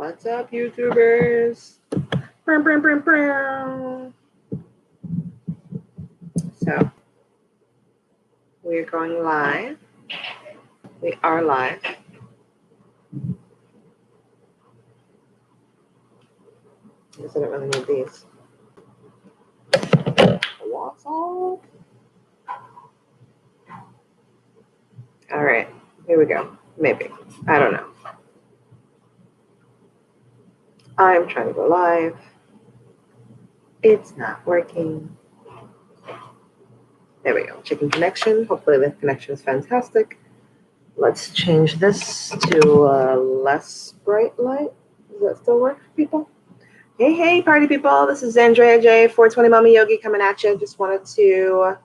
What's up, YouTubers? So, we're going live. We are live. I guess I don't really need these. What's up? All right, here we go. Maybe. I don't know. I'm trying to go live. It's not working. There we go. Checking connection. Hopefully the connection is fantastic. Let's change this to a less bright light. Does that still work for people? Hey, hey, party people. This is Andrea J, 420 Mama Yogi coming at you. Just wanted to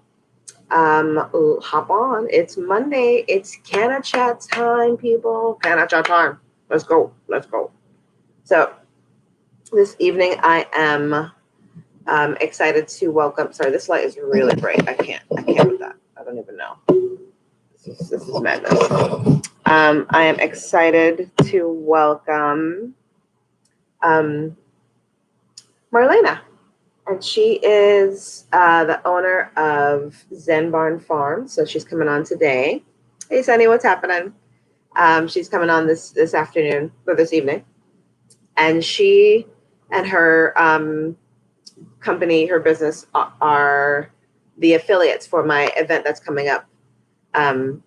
hop on. It's Monday. It's Canna Chat time, people. Canna Chat time. Let's go. Let's go. So this evening I am excited to welcome. Sorry, this light is really bright. I can't with that. I don't even know. This is madness. I am excited to welcome Marlena. And she is the owner of Zen Barn Farm. So she's coming on today. Hey, Sunny, what's happening? She's coming on this afternoon or this evening. And she and her company, her business are the affiliates for my event that's coming up on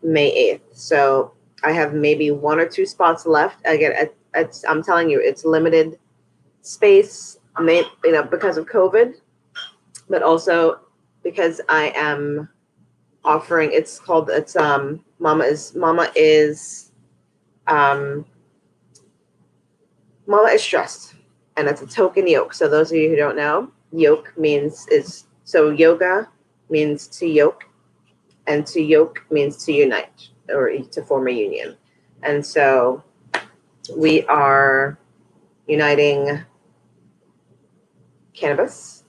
May 8th. So I have maybe 1 or 2 spots left. Again, I'm telling you, it's limited space, because of COVID, but also because I am offering. Mama is stressed, and it's a token yoke. So those of you who don't know, yoga means to yoke, and to yoke means to unite or to form a union. And so we are uniting cannabis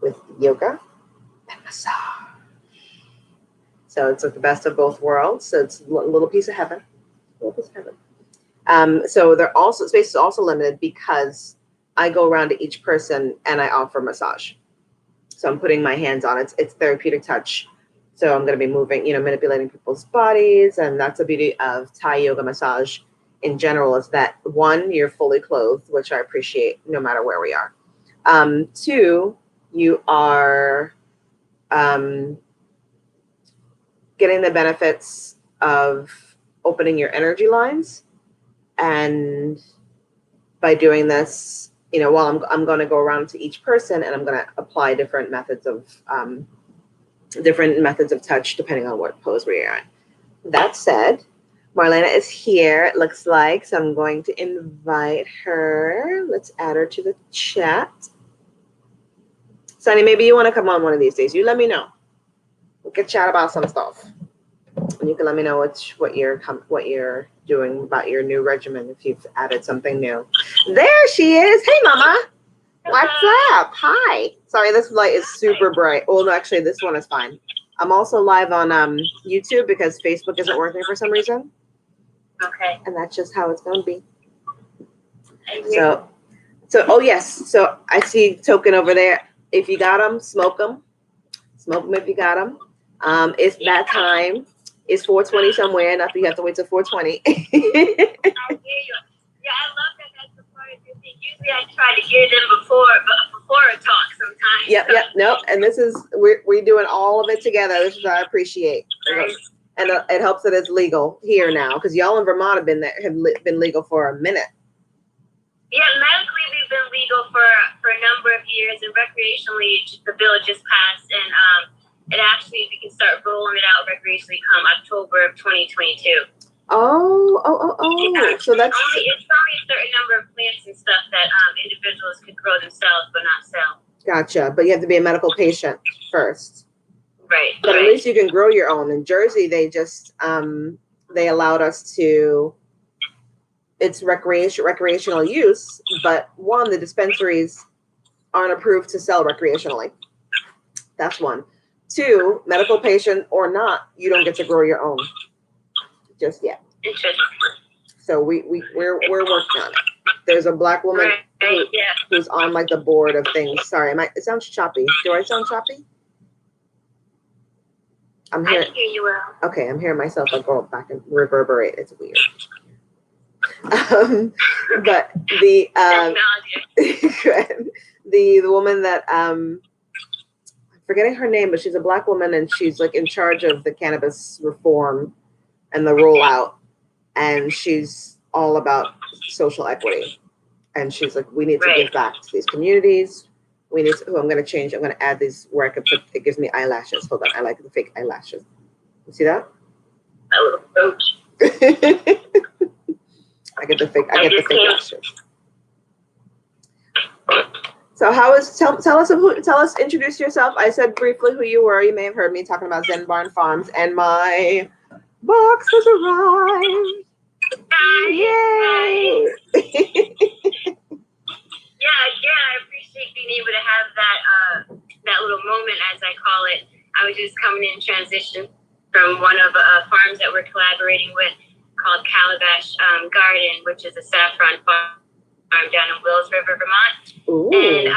with yoga and massage. So it's like the best of both worlds. So it's a little piece of heaven. So space is also limited because I go around to each person and I offer massage. So I'm putting my hands on it. It's therapeutic touch. So I'm going to be moving, manipulating people's bodies. And that's the beauty of Thai yoga massage in general, is that 1, you're fully clothed, which I appreciate no matter where we are. 2, you are getting the benefits of opening your energy lines. And by doing this, while I'm going to go around to each person and I'm going to apply different methods of touch depending on what pose we're in. That said, Marlena is here, it looks like, so I'm going to invite her. Let's add her to the chat. Sunny, maybe you want to come on one of these days. You let me know. We can chat about some stuff. And you can let me know what you're doing about your new regimen, if you've added something new. There she is. Hey, Mama. What's up? Hi. Sorry, this light is super bright. Oh, no, actually, this one is fine. I'm also live on YouTube because Facebook isn't working for some reason. Okay. And that's just how it's going to be. So, oh, yes. So I see token over there. If you got them, smoke them. Smoke them if you got them. It's that time. It's 4:20 somewhere. Not that you have to wait till 4:20. I hear you. Yeah, I love that. That's the part of the thing. Usually I try to hear them before a talk sometimes. Yep. No, and this is we're doing all of it together. This is what I appreciate. Right. And it helps that it's legal here now, because y'all in Vermont have been legal for a minute. Yeah, medically we've been legal for a number of years, and recreationally the bill just passed, and it actually, we can start rolling it out recreationally come October of 2022. Oh. Yeah. So that's it's only a certain number of plants and stuff that individuals could grow themselves but not sell. Gotcha. But you have to be a medical patient first. Right. But at least you can grow your own. In Jersey, they just they allowed us to. It's recreational use, but 1, the dispensaries aren't approved to sell recreationally. That's 1. 2, medical patient or not, you don't get to grow your own just yet. Interesting. So we're working on it. There's a Black woman who's on like the board of things. Sorry, it sounds choppy. Do I sound choppy? I can hear you well. Okay, I'm hearing myself like go back and reverberate. It's weird. But the the woman that I'm forgetting her name, but she's a Black woman and she's like in charge of the cannabis reform and the rollout, and she's all about social equity. And she's like, we need to give back to these communities. We need to, I'm going to change. I'm going to add these where I could put, it gives me eyelashes. Hold on. I like the fake eyelashes. You see that? I get the fake lashes. So tell us, introduce yourself. I said briefly who you were. You may have heard me talking about Zen Barn Farms, and my box has arrived. Yay! I appreciate being able to have that little moment, as I call it. I was just coming in transition from one of farms that we're collaborating with called Calabash Garden, which is a saffron farm down in Wills River, Vermont. Ooh. And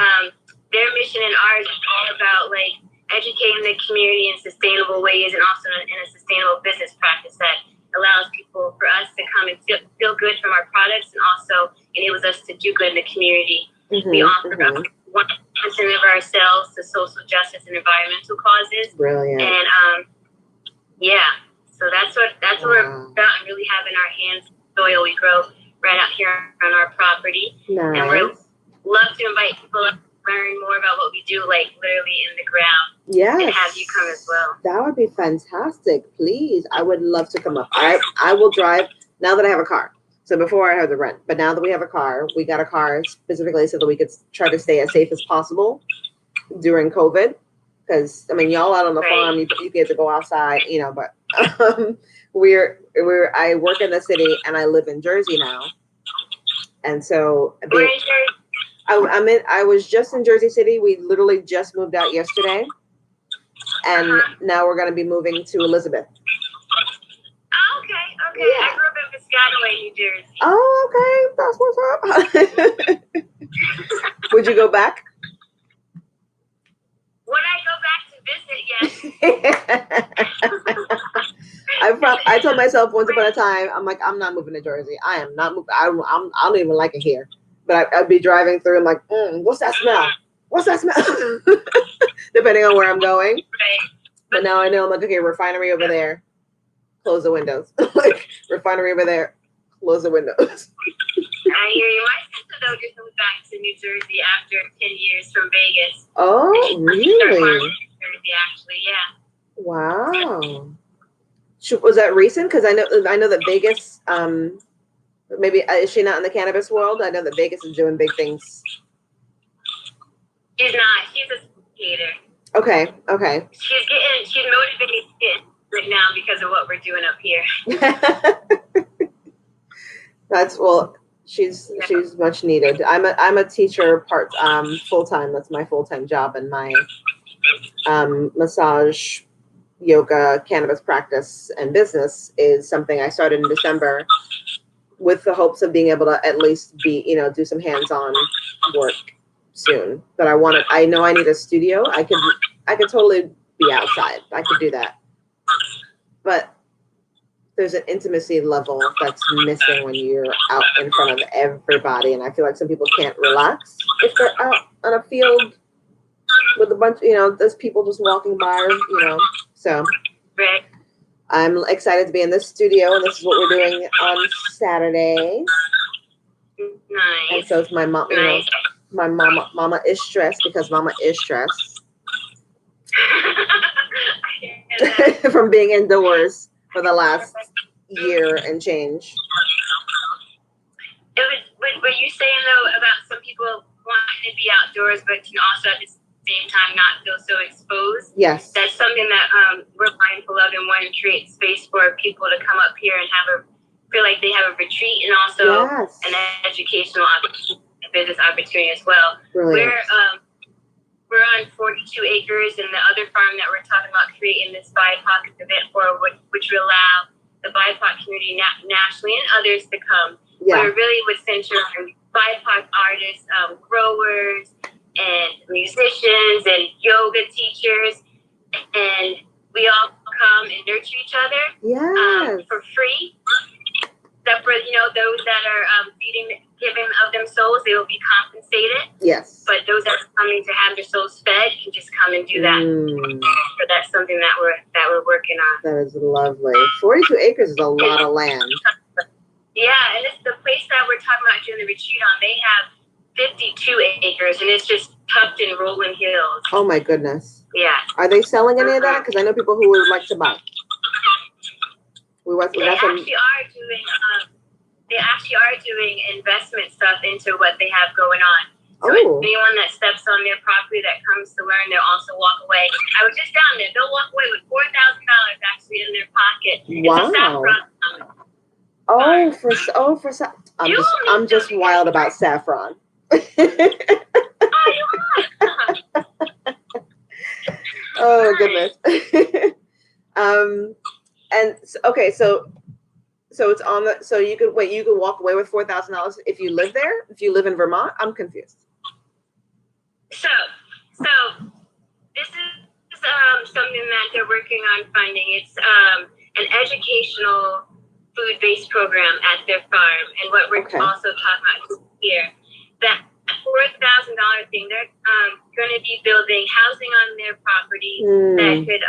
their mission and ours is all about like educating the community in sustainable ways, and also in a sustainable business practice that allows people, for us to come and feel good from our products, and also enables us to do good in the community. Mm-hmm, we offer 1% of our sales to social justice and environmental causes. Brilliant. And so that's what we're about, and really having our hands in the soil we grow right out here on our property. Nice. And we'd love to invite people up to learn more about what we do, like literally in the ground. Yes. And have you come as well. That would be fantastic. Please. I would love to come up. I will drive now that I have a car. So before I had to rent, but now that we have a car, we got a car specifically so that we could try to stay as safe as possible during COVID. Because I mean, y'all out on the farm, you get to go outside, you know. But I work in the city and I live in Jersey now, and so I was just in Jersey City. We literally just moved out yesterday, and now we're going to be moving to Elizabeth. Okay. Yeah. I grew up in Piscataway, New Jersey. Oh, okay. That's what's up. Would you go back? Would I go back to visit? Yes. I told myself once upon a time, I'm like, I'm not moving to Jersey. I am not moving. I don't even like it here. But I'd be driving through and like, what's that smell? What's that smell? Depending on where I'm going. Right. But now I know, I'm like, okay, refinery over there. Close the windows. Like, refinery over there. Close the windows. I hear you. My sister, though, just moved back to New Jersey after 10 years from Vegas. Oh, really? Jersey, actually, yeah. Wow. Was that recent? Because I know that Vegas, maybe is she not in the cannabis world? I know that Vegas is doing big things. She's not. She's a skater. Okay. She's motivated to get right now because of what we're doing up here. She's much needed. I'm a teacher full time. That's my full time job, and my massage, yoga, cannabis practice and business is something I started in December with the hopes of being able to at least do some hands-on work soon. But I know I need a studio. I could totally be outside. I could do that. But there's an intimacy level that's missing when you're out in front of everybody. And I feel like some people can't relax if they're out on a field with a bunch, there's people just walking by, So I'm excited to be in this studio, and this is what we're doing on Saturday. Nice. And so it's my mom, my mama is stressed because mama is stressed from being indoors for the last year and change. What you're saying though about some people wanting to be outdoors, but can also at the same time not feel so exposed. Yes, that's something that we're mindful of and want to create space for people to come up here and feel like they have a retreat, and also an educational opportunity, a business opportunity as well. Brilliant. We're on 42 acres, and the other farm that we're talking about creating this BIPOC event for, which will allow the BIPOC community nationally and others to come. Yeah. But it really would center on BIPOC artists, growers, and musicians, and yoga teachers, and we all come and nurture each other for free. Except for those that are giving of them souls, they will be compensated. Yes. But those that are coming to have their souls fed can just come and do that. So that's something that we're working on. That is lovely. 42 acres is a lot of land. Yeah, and it's the place that we're talking about doing the retreat on. They have 52 acres, and it's just tucked in rolling hills. Oh my goodness. Yeah. Are they selling any of that? Because I know people who would like to buy. They actually are doing investment stuff into what they have going on. So anyone that steps on their property that comes to learn, they'll also walk away. I was just down there. They'll walk away with $4,000 actually in their pocket. Wow. It's a saffron. I'm just wild about saffron. Oh goodness. And okay, so it's on the. So you could walk away with $4,000 if you live there. If you live in Vermont, I'm confused. So this is something that they're working on funding. It's an educational food-based program at their farm, and what we're also talking about here, that $4,000 thing, they're going to be building housing on their property that could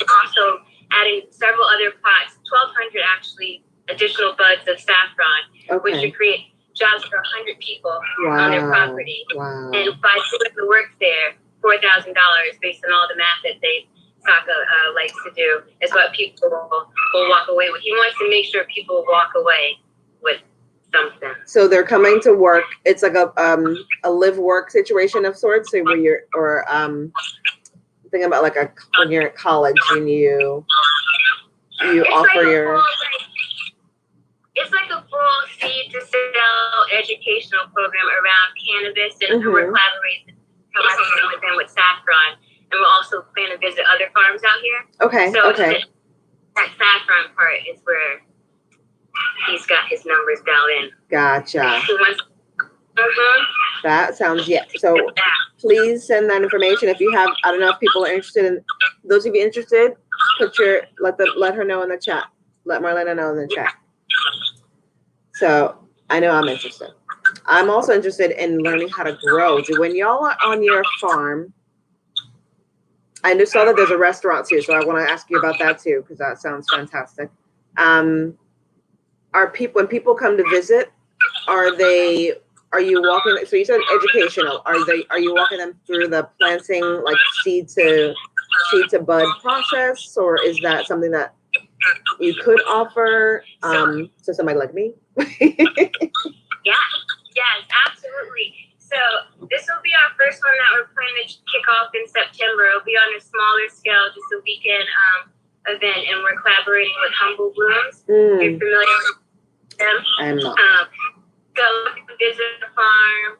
also adding several other plots, 1,200 actually additional buds of saffron, which would create jobs for 100 people on their property. Wow. And by doing the work there, $4,000 based on all the math that Saka likes to do is what people will walk away with. He wants to make sure people walk away with something. So they're coming to work. It's like a live work situation of sorts. So where you're thinking about like when you're at college and you offer your. It's like a full seed to sell educational program around cannabis, and we're collaborating with them with saffron, and we'll also plan to visit other farms out here. Okay. So that saffron part is where he's got his numbers dialed in. Gotcha. That sounds So please send that information if you have. I don't know if people are interested in. Those of you interested, let her know in the chat. Let Marlena know in the chat. So I know I'm interested. I'm also interested in learning how to grow. When y'all are on your farm, I just saw that there's a restaurant too, so I want to ask you about that too because that sounds fantastic. When people come to visit, are you walking? So you said educational. Are you walking them through the planting, like seed to bud process, or is that something that you could offer to somebody like me? Yes, absolutely. So this will be our first one that we're planning to kick off in September. It'll be on a smaller scale, just a weekend event, and we're collaborating with Humble Blooms. You're familiar with them? I'm not. Go visit the farm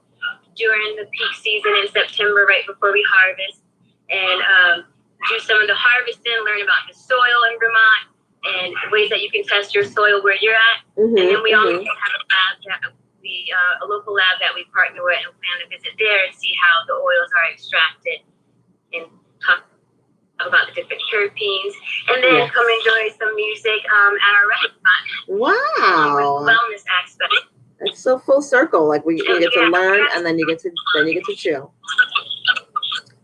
during the peak season in September, right before we harvest, and do some of the harvesting, learn about the soil in Vermont and ways that you can test your soil where you're at. And then we also have a local lab that we partner with and plan to visit there and see how the oils are extracted and talk about the different terpenes, and then come enjoy some music at our restaurant. Wow. With wellness aspect. It's so full circle. Like we get to learn, and then you get to chill.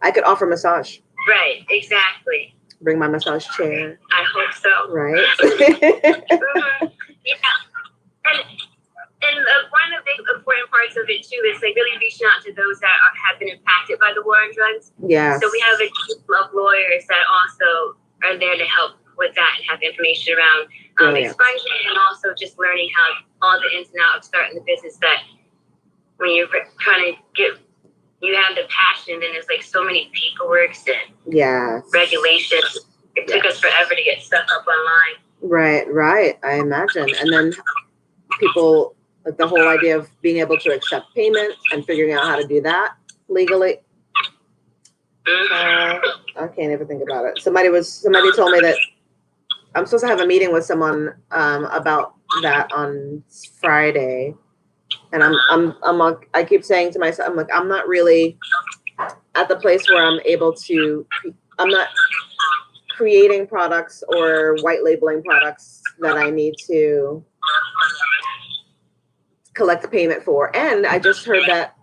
I could offer massage. Right. Exactly. Bring my massage chair. I hope so. Right. And one of the big important parts of it too is like really reaching out to those that have been impacted by the war on drugs. Yeah. So we have a team of lawyers that also are there to help with that and have information around expungement and also just learning how all the ins and outs of starting the business. That when you're trying to you have the passion, and there's like so many paperworks and regulations. It took us forever to get stuff up online. Right. I imagine, and then people. Like the whole idea of being able to accept payments and figuring out how to do that legally. I can't even think about it. Somebody told me that I'm supposed to have a meeting with someone about that on Friday, and I keep saying to myself, I'm like, I'm not really at the place where I'm able to. I'm not creating products or white labeling products that I need to collect a payment for. And I just heard that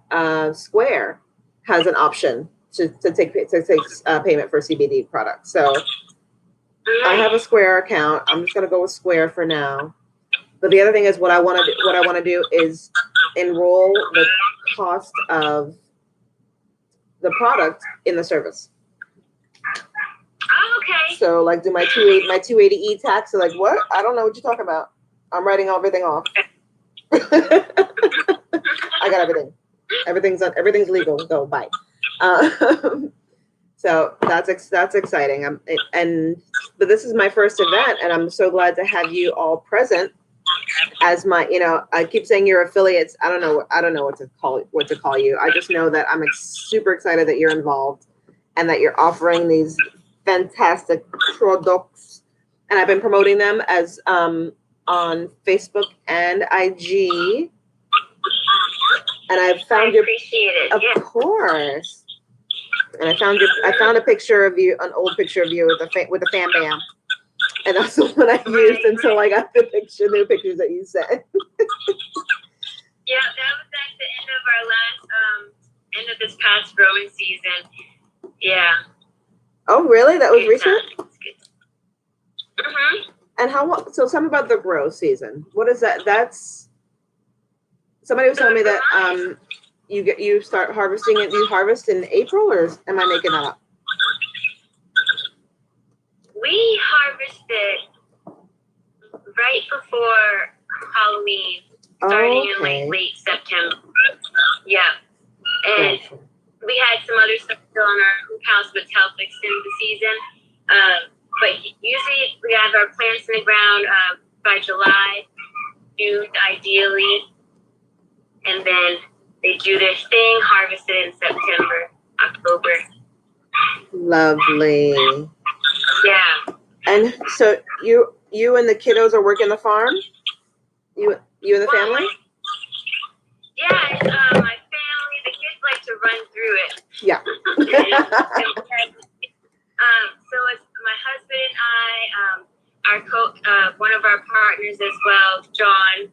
Square has an option to take payment for CBD products. So I have a Square account. I'm just gonna go with Square for now. But the other thing is what I want to do is enroll the cost of the product in the service. Oh, okay. So like do my 280E tax. So like what? I don't know what you're talking about. I'm writing everything off. I got everything. Everything's legal. Go bye. So that's exciting. But this is my first event, and I'm so glad to have you all present as my. I keep saying you're affiliates. I don't know what to call you. I just know that I'm super excited that you're involved, and that you're offering these fantastic products, and I've been promoting them as on Facebook and IG. And I've found you. Appreciate it. Of course. And I found a picture of you, an old picture of you with a fan bam, and that's the one I used until I got the new pictures that you sent. Yeah, that was at the end of our last end of this past growing season. Yeah. Oh, really? That was recent? Mm-hmm. And so tell me about the grow season. What is that? That's somebody was telling me that you start harvesting it. You harvest in April, or am I making that up? We harvested right before Halloween, starting in late September. Yeah. And we had some other stuff still on our hoop house, which helped extend the season. But usually we have our plants in the ground by July, June ideally. And then they do their thing, harvested in September, October. Lovely. Yeah. And so you and the kiddos are working the farm? You and the family? Yeah, it's my family. The kids like to run through it. Yeah. So it's my husband and I, one of our partners as well, John,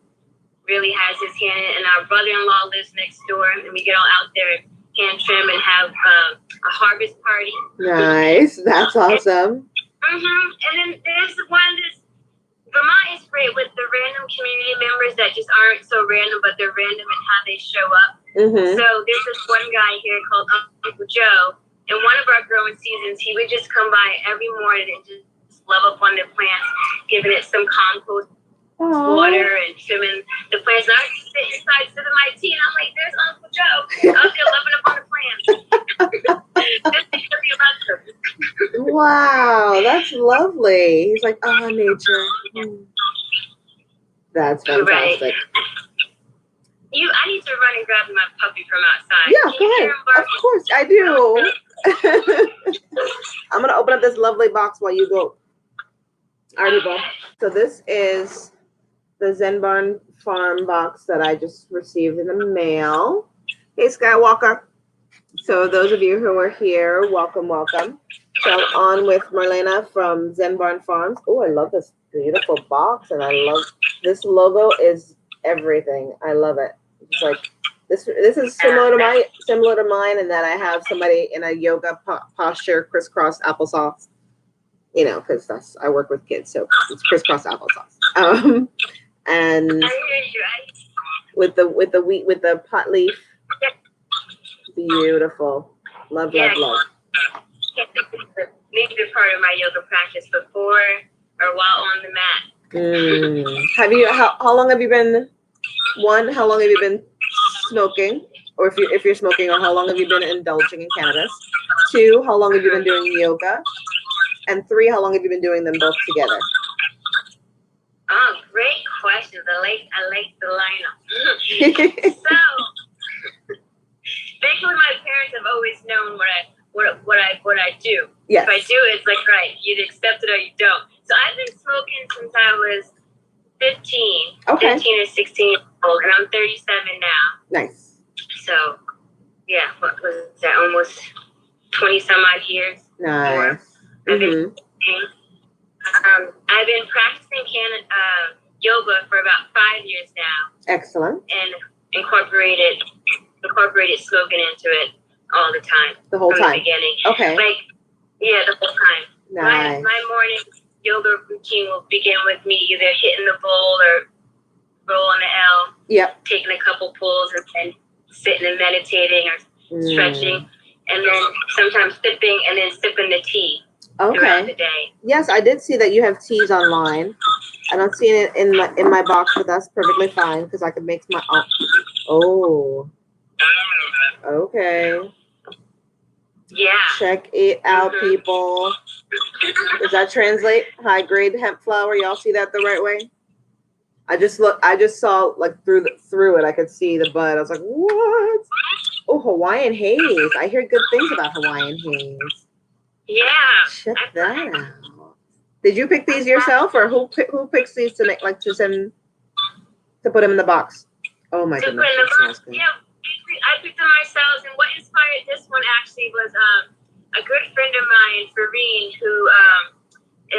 really has his hand in it, and our brother-in-law lives next door, and we get all out there, hand trim, and have a harvest party. Nice. That's awesome. And then there's Vermont is great with the random community members that just aren't so random, but they're random in how they show up. So there's this one guy here called Uncle Joe. In one of our growing seasons, he would just come by every morning and just love up on the plants, giving it some compost, water, and trimming the plants. And I would just sit inside sipping my tea, and I'm like, there's Uncle Joe out there loving up on the plants. Just because he loves them. Wow, that's lovely. He's like, oh, nature. That's fantastic. Right. I need to run and grab my puppy from outside. Yeah, go ahead. Of course, I do. I'm going to open up this lovely box while you go. Alrighty, go. So this is the Zen Barn Farm box that I just received in the mail. Hey, Skywalker. So those of you who are here, welcome, welcome. So on with Marlena from Zen Barn Farms. Oh, I love this beautiful box, and I love this logo is everything. I love it. It's like this is similar to mine in that I have somebody in a yoga posture, crisscross applesauce. Because I work with kids, so it's crisscross applesauce. And with the pot leaf, beautiful. Love. Maybe part of my yoga practice before or while on the mat. Have you? How long have you been? One, how long have you been smoking, or if you're smoking, or how long have you been indulging in cannabis? Two, how long have you been doing yoga? And three, how long have you been doing them both together? Oh, great questions. I like the lineup. So, thankfully, my parents have always known what I do. Yes. If I do it, it's like, right, you either accept it or you don't. So I've been smoking since I was 15, Okay. 15 or 16 years old, and I'm 37 now. Nice. So, yeah, what was that? Almost 20 some odd years. Nice. I've been practicing Canna yoga for about 5 years now. Excellent. And incorporated smoking into it all the time. The whole from time. The beginning. Okay. Like, yeah, the whole time. Nice. My morning yoga routine will begin with me either hitting the bowl or rolling the L. Yep. Taking a couple pulls and then sitting and meditating or stretching. And then sometimes sipping and then sipping the tea throughout the day. Yes, I did see that you have teas online. I don't see it in my box, but that's perfectly fine because I can make my own. Oh. Okay. Yeah. Check it out, people. Does that translate? High grade hemp flower. Y'all see that the right way? I just saw like through it. I could see the bud. I was like, what? Oh, Hawaiian haze. I hear good things about Hawaiian haze. Yeah. Check that out. Did you pick these yourself, or who picks these to make to send to put them in the box? Oh my goodness, that smells good. Yeah, I picked them myself, and what inspired this one actually was a good friend of mine, Farine, who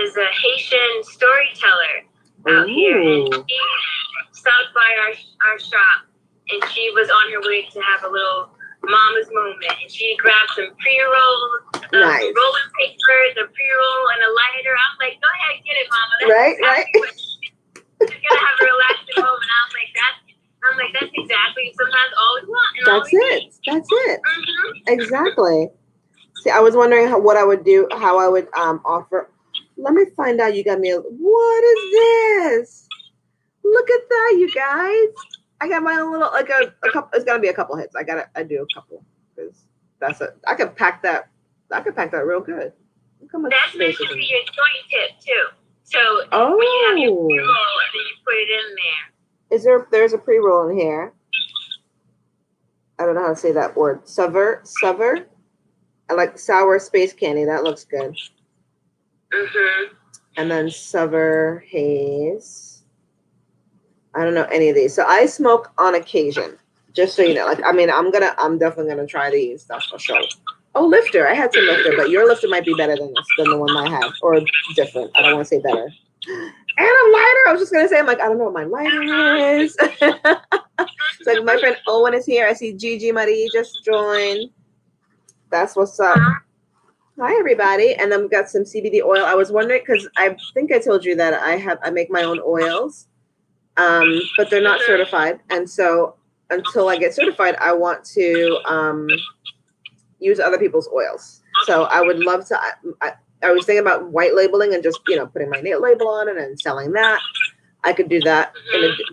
is a Haitian storyteller out here, and she stopped by our shop, and she was on her way to have a little mama's moment, and she grabbed some pre-roll, rolling paper, the pre-roll, and a lighter. I'm like, go ahead, get it, mama. That's right. She's gonna have a relaxing moment. I'm like, that's exactly sometimes all we want. And That's it. Exactly. See, I was wondering how I would offer. Let me find out. You got me. What is this? Look at that, you guys. I got my own little, like a couple. It's gonna be a couple hits. I do a couple because I could pack that real good. Look how much that's meant to be your joint tip too. So when you have your pre-roll, and then you put it in there. There's a pre-roll in here. I don't know how to say that word. Suver. I like sour space candy. That looks good. And then Suver haze. I don't know any of these. So I smoke on occasion, just so you know. Like, I mean, I'm definitely gonna try these. That's for sure. Oh, lifter. I had some lifter, but your lifter might be better than the one I have, or different. I don't want to say better. And a lighter. I was just gonna say, I'm like, I don't know what my lighter is. So like, my friend Owen is here. I see Gigi Marie just joined. That's what's up. Hi everybody. And then we've got some CBD oil. I was wondering because I think I told you that I make my own oils. But they're not certified, and so until I get certified, I want to use other people's oils. So I would love to. I was thinking about white labeling and just putting my nail label on it and selling that. I could do that,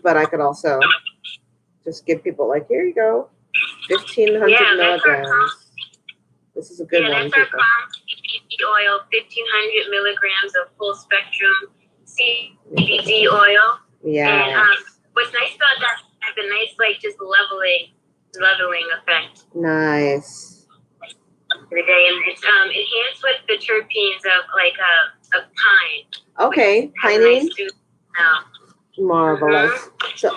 but I could also just give people like, here you go, 1,500 milligrams. This is a good one. That's our CBD oil, 1,500 milligrams of full spectrum CBD oil. Yeah. And what's nice about that is a nice, just leveling effect. Nice. For the day, and it's enhanced with the terpenes of pine. Okay, pinene. Marvelous. So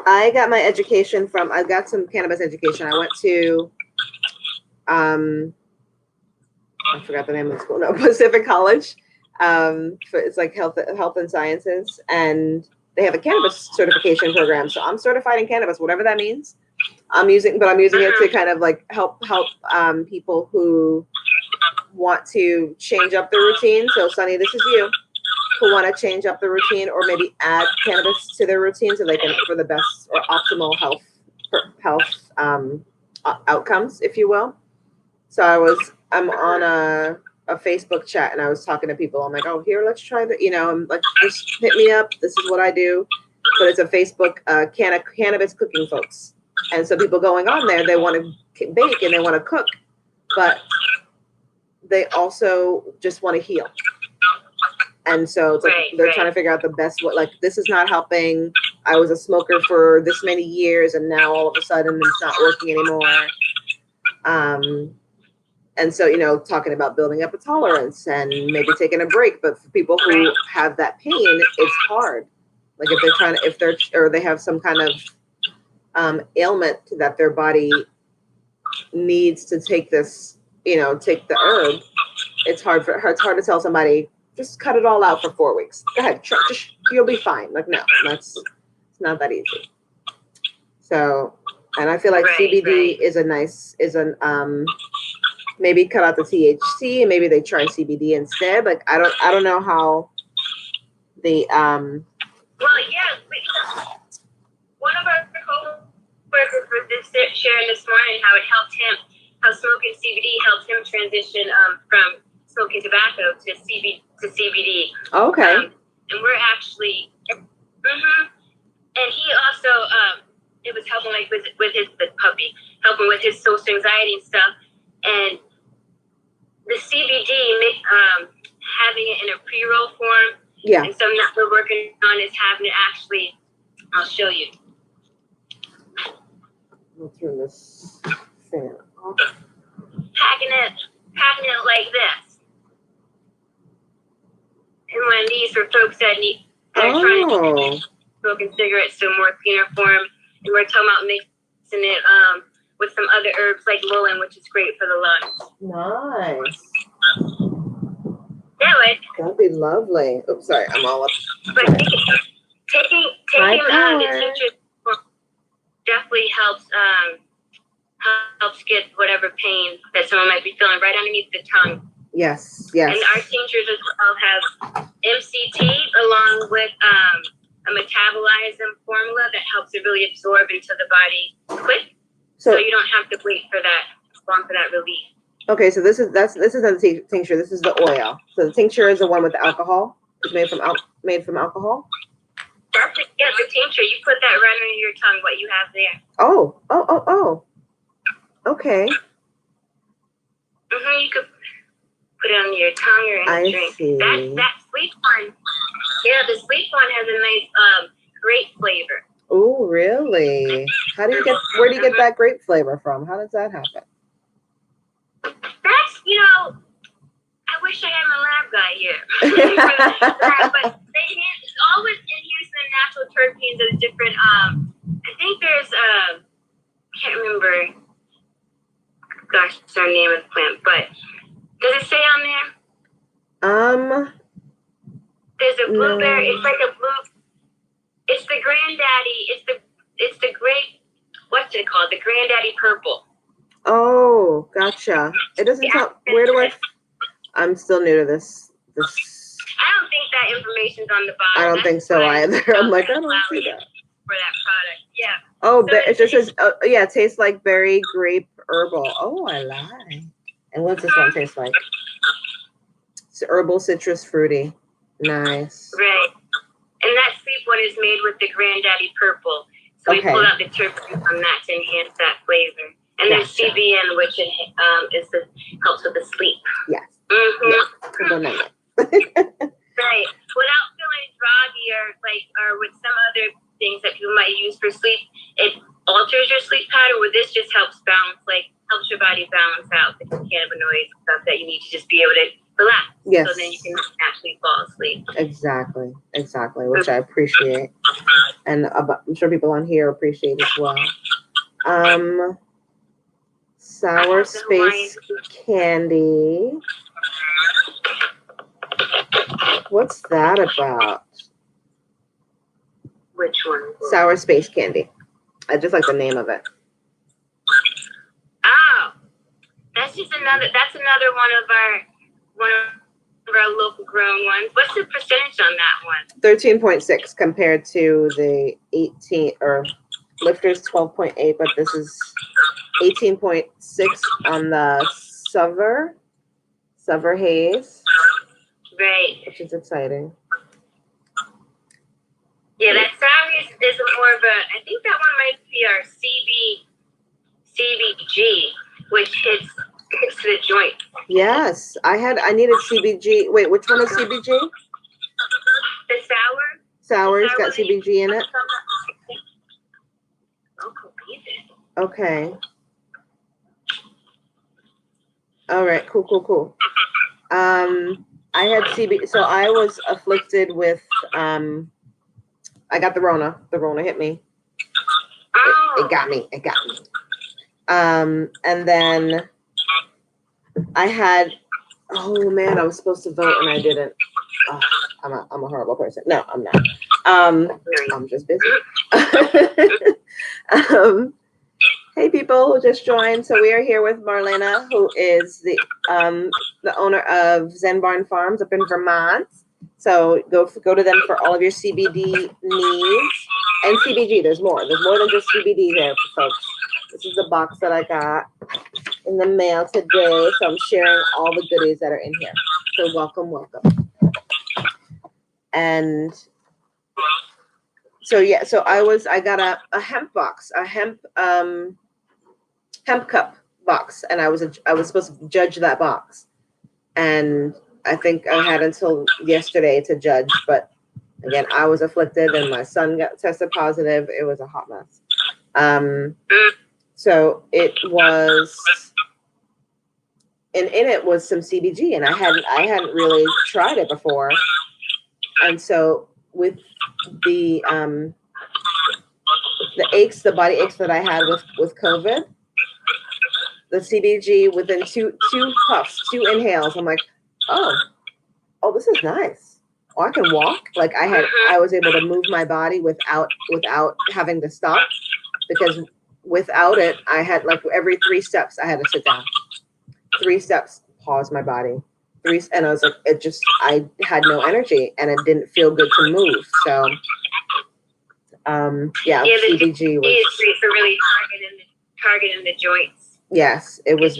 I got my education I got some cannabis education. I went to I forgot the name of the school. No, Pacific College. It's like health and sciences, and they have a cannabis certification program. So I'm certified in cannabis, whatever that means. I'm using it to kind of like help people who want to change up the routine. So Sunny, this is you who want to change up the routine or maybe add cannabis to their routine so they can for the best or optimal health outcomes, if you will. So I'm on a Facebook chat and I was talking to people. I'm like, oh, here, let's try that. I'm like, just hit me up. This is what I do. But it's a Facebook cannabis cooking folks. And so people going on there, they want to bake and they want to cook, but they also just want to heal. And so it's like they're trying to figure out the best way. Like, this is not helping. I was a smoker for this many years, and now all of a sudden it's not working anymore. And so, you know, talking about building up a tolerance and maybe taking a break. But for people who have that pain, it's hard. Like if they're trying to, if they're, or they have some kind of ailment that their body needs to take this, you know, take the herb. It's hard to tell somebody, just cut it all out for 4 weeks. Go ahead, just, you'll be fine. Like, no, it's not that easy. So, and I feel like CBD is maybe cut out the THC and maybe they try CBD instead. Like I don't know how the Well, yeah, one of our coworkers was just sharing this morning how it helped him, how smoking CBD helped him transition from smoking tobacco to CBD. Okay. And we're actually, and he also it was helping like with his puppy, helping with his social anxiety and stuff. And the CBD, having it in a pre-roll form. Yeah. And something that we're working on is having it actually, I'll show you. I'll turn this fan off. Packing it like this. And one of these for folks that are trying to smoking cigarettes to a more cleaner form. And we're talking about mixing it with some other herbs like mullein, which is great for the lungs. Nice. That'd be lovely. Oops, sorry, I'm all up. But taking the tincture definitely helps get whatever pain that someone might be feeling right underneath the tongue. Yes. And our tinctures as well have MCT along with a metabolism formula that helps it really absorb into the body quick. So you don't have to wait for that long for that relief. Okay, so this is not the tincture. This is the oil. So the tincture is the one with the alcohol. It's made from alcohol. That's the tincture. You put that right under your tongue. What you have there. Oh. Okay. You could put it on your tongue or in a drink. See. That sweet one. Yeah, the sweet one has a nice grape flavor. Oh, really? Where do you get that grape flavor from? How does that happen? That's, I wish I had my lab guy here. But it's always infused in natural terpenes of different, I think there's, can't remember, the name of the plant, but does it say on there? There's a blueberry, it's like a blue, it's the granddaddy, it's the great, what's it called? The granddaddy purple. Oh, gotcha. It doesn't tell. I'm still new to this. I don't think that information's on the bottom. I don't think so either. I'm like, I don't see that. For that product, yeah. Oh, so it just says, it tastes like berry, grape, herbal. Oh, I lie. And what's this one taste like? It's herbal, citrus, fruity. Nice. Right. And that sweet one is made with the granddaddy purple. So we pulled out the terpenes from that to enhance that flavor. And there's CBN, which helps with the sleep. Yes. Right. Without feeling groggy or with some other things that people might use for sleep, it alters your sleep pattern. Where this just helps helps your body balance out the cannabinoids and stuff that you need to just be able to relax. Yes. So then you can actually fall asleep. Exactly, which I appreciate. And I'm sure people on here appreciate as well. Sour Space Candy. What's that about? Which one? Sour Space Candy. I just like the name of it. Oh, that's another one of our local grown ones. What's the percentage on that one? 13.6 compared to the 18 or Lifter's 12.8, but this is 18.6 on the Suver Haze. Right. Which is exciting. Yeah, that sour is more of I think that one might be our CBG, which hits to the joint. Yes, I needed CBG. Wait, which one is CBG? The sour. Sour's got CBG in it. Oh, believe it. Okay. All right, cool. I had CB, so I was afflicted with I got the Rona. The Rona hit me. It got me. And then I had, oh man, I was supposed to vote and I didn't. Oh, I'm a horrible person. No, I'm not. I'm just busy. Hey people who just joined. So we are here with Marlena, who is the owner of Zen Barn Farms up in Vermont. So go to them for all of your CBD needs and CBG. There's more. There's more than just CBD there, folks. This is the box that I got in the mail today. So I'm sharing all the goodies that are in here. So welcome. And so yeah, so I got a hemp box, a hemp cup box, and I was supposed to judge that box, and I think I had until yesterday to judge, but again, I was afflicted, and my son got tested positive. It was a hot mess. So it was, and in it was some CBG, and I hadn't really tried it before, and so with the aches, the body aches that I had with COVID, the CBG within two puffs, two inhales, I'm like, oh, this is nice. Oh, I can walk. Like I was able to move my body without having to stop, because without it, I had like every 3 steps I had to sit down. 3 steps, pause my body. And I was like, I had no energy and it didn't feel good to move. So yeah, CBG was really targeting the joints. Yes, it was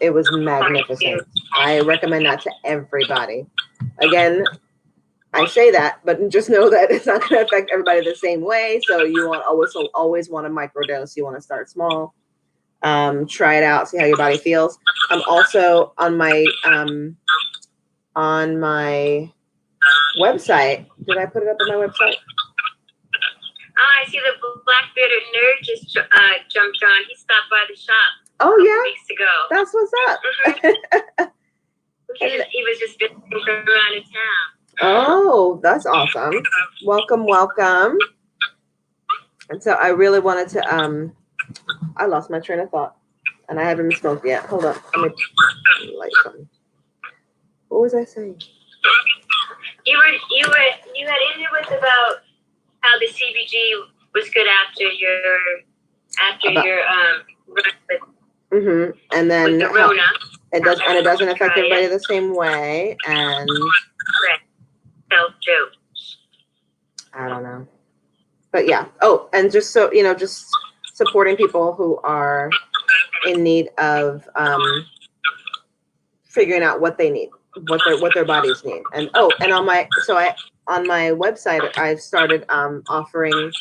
it was magnificent. I recommend that to everybody. Again, I say that, but just know that it's not going to affect everybody the same way. So you always want to microdose. You want to start small. Try it out, see how your body feels. I'm also on my website. Did I put it up on my website? I see the black bearded nerd just jumped on. He stopped by the shop. Oh yeah, weeks ago. That's what's up. He was just visiting from out of town. Oh, that's awesome. Welcome. And so I really wanted to I lost my train of thought and I haven't smoked yet. Hold on. Let me light something. What was I saying? You had ended with about how the CBG was good after your and then with the Rona. It doesn't affect everybody the same way, and self-dose. I don't know, but yeah. Oh, and just so you know, just supporting people who are in need of figuring out what they need, what their bodies need, and on my website I've started offering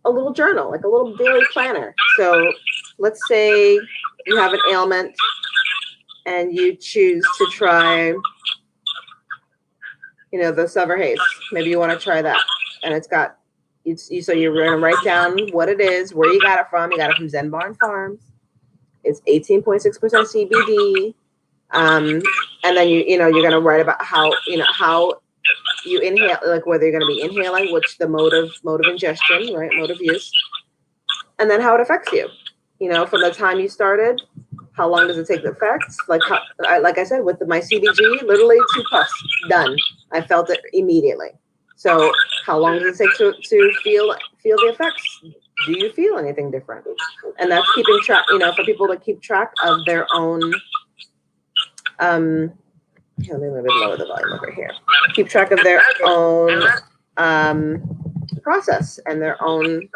a little journal, like a little daily planner. So let's say you have an ailment and you choose to try, the Silver Haze. Maybe you want to try that. And it's got, so you're going to write down what it is, where you got it from. You got it from Zen Barn Farms. It's 18.6% CBD. And then you're going to write about how you inhale, like whether you're going to be inhaling, which the mode of ingestion, right? Mode of use. And then how it affects you, from the time you started. How long does it take the effects? Like I said, with my CBG, literally 2 puffs, done. I felt it immediately. So how long does it take to feel the effects? Do you feel anything different? And that's keeping track, for people to keep track of their own. Let me lower the volume over here. Keep track of their own process and their own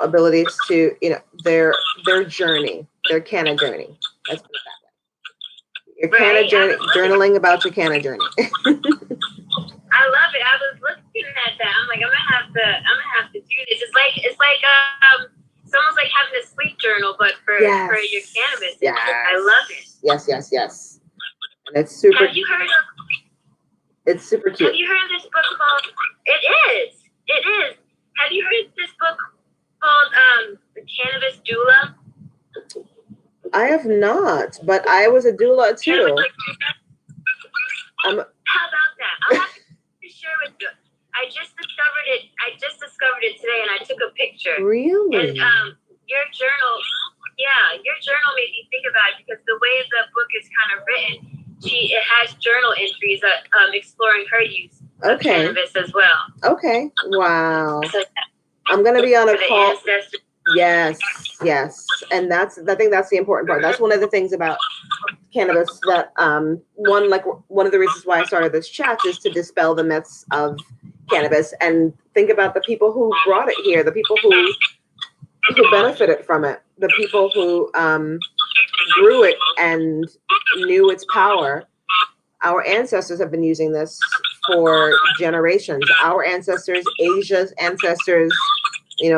abilities to, their journey, their Canna journey. Let's put it that way. Your Canna journey, journaling about your Canna journey. I love it. I was looking at that. I'm like, I'm gonna have to do this. It's almost like having a sleep journal, but for your cannabis. Yes. I love it. Yes. And it's super. Have you heard of? It's super cute. Have you heard of this book called? It is. Have you heard of this book called The Cannabis Doula? I have not, but I was a doula too. How about that? I'll have to share with you. I just discovered it today, and I took a picture. Really? And your journal, your journal made me think about it, because the way the book is kind of written, it has journal entries exploring her use of cannabis as well. Okay. Wow. So, I'm gonna be on a for the call. ancestors. Yes, and I think that's the important part. That's one of the things about cannabis that one of the reasons why I started this chat is to dispel the myths of cannabis and think about the people who brought it here, the people who benefited from it, the people who grew it and knew its power. Our ancestors have been using this for generations. Our ancestors, Asia's ancestors,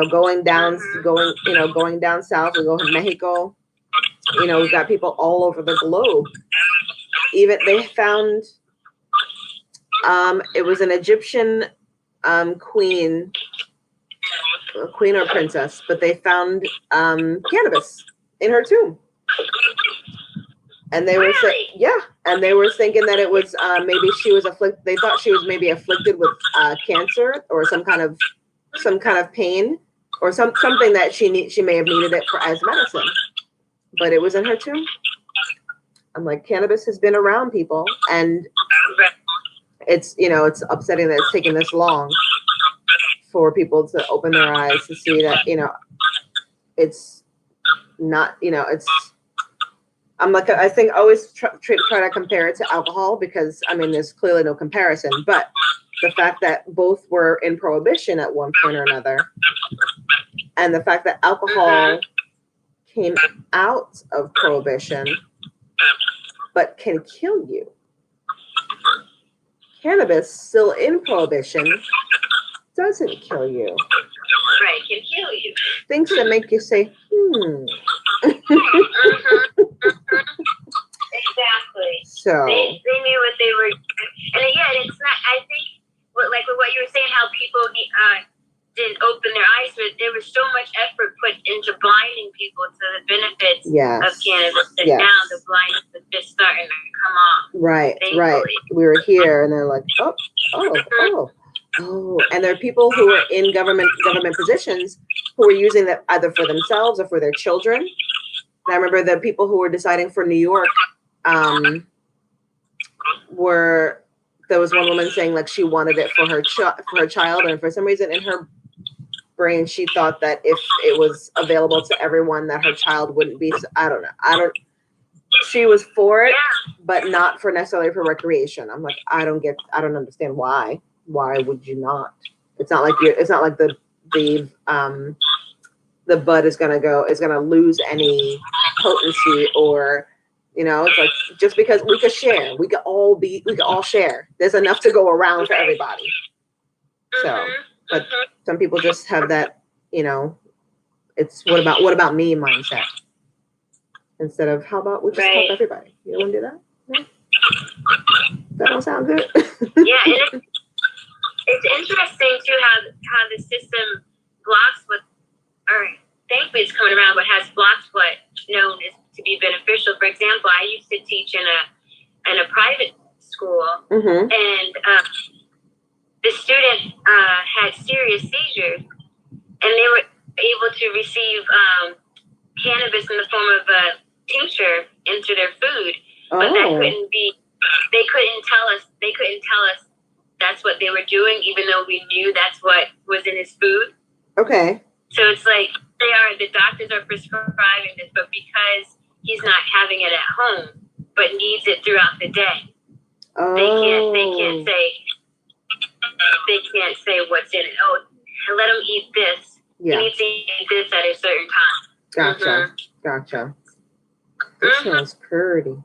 going down south. We go to Mexico. We've got people all over the globe. Even they found it was an Egyptian queen or princess, but they found cannabis in her tomb. And they were and they were thinking that it was maybe she was afflicted. They thought she was maybe afflicted with cancer or some kind of pain or something that she may have needed it for as medicine. But it was in her tomb. I'm like, cannabis has been around, people, and it's upsetting that it's taken this long for people to open their eyes to see that it's not it's. I'm like, I think I always try to compare it to alcohol because there's clearly no comparison, but the fact that both were in prohibition at one point or another, and the fact that alcohol came out of prohibition but can kill you. Cannabis, still in prohibition, doesn't kill you. Right, can kill you. Things that make you say, Exactly. So they knew what they were, and again, it's not. I think with what you were saying, how people didn't open their eyes, but there was so much effort put into blinding people to the benefits of cannabis, and now the blindness is just starting to come off. Right, thankfully. right. We were here, and they're like, and there are people who are in government positions who are using that either for themselves or for their children. And I remember the people who were deciding for New York there was one woman saying like she wanted it for her child, and for some reason in her brain she thought that if it was available to everyone that her child wouldn't be. I don't know. She was for it, but not for necessarily for recreation. I'm like, I don't understand why. Why would you not? It's not like the bud is gonna lose any potency, or it's like just because we could share, we could all share. There's enough to go around for everybody. So, but some people just have that, it's what about me mindset instead of how about we just help everybody. You don't want to do that? No? That don't sound good. And it's interesting too how the system blocks thankfully it's coming around, but has blocked what known is to be beneficial. For example, I used to teach in a private school, and the student had serious seizures, and they were able to receive cannabis in the form of a tincture into their food, but that couldn't be. They couldn't tell us that's what they were doing, even though we knew that's what was in his food. Okay. So it's like the doctors are prescribing this, but because he's not having it at home, but needs it throughout the day, they can't say what's in it. Oh, let him eat this. Yeah. He needs to eat this at a certain time. Gotcha. This smells pretty.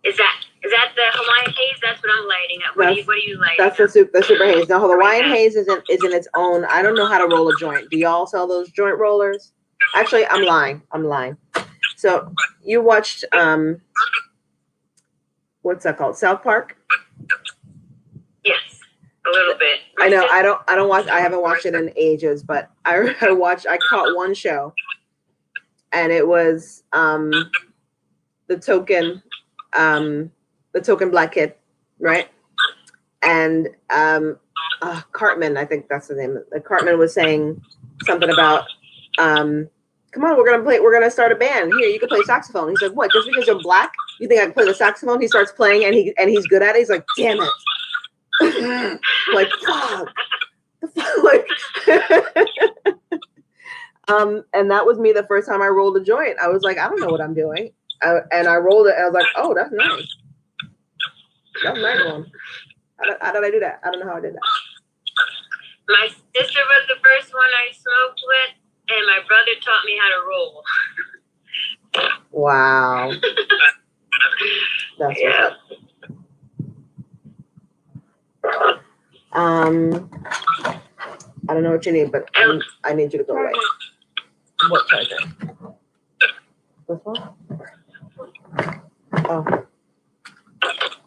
Is that the Hawaiian haze? That's what I'm lighting up. What do you light? That's the super haze. No, the Hawaiian haze is in its own. I don't know how to roll a joint. Do y'all sell those joint rollers? Actually, I'm lying. So you watched what's that called? South Park? Yes, a little bit. I know. I don't watch. I haven't watched it in ages, but I caught one show, and it was the token black kid, right? And Cartman, I think that's the name. Cartman was saying something about, come on, we're gonna start a band. Here, you can play saxophone. He's like, what? Just because you're black, you think I can play the saxophone? He starts playing, and he's good at it. He's like, damn it, like fuck, like. And that was me the first time I rolled a joint. I was like, I don't know what I'm doing, and I rolled it, and I was like, oh, that's nice. That's a nice one. How did I do that? I don't know how I did that. My sister was the first one I smoked with, and my brother taught me how to roll. Wow. That's yeah. I don't know what you need, but I need you to go away. What charger? This one? Oh.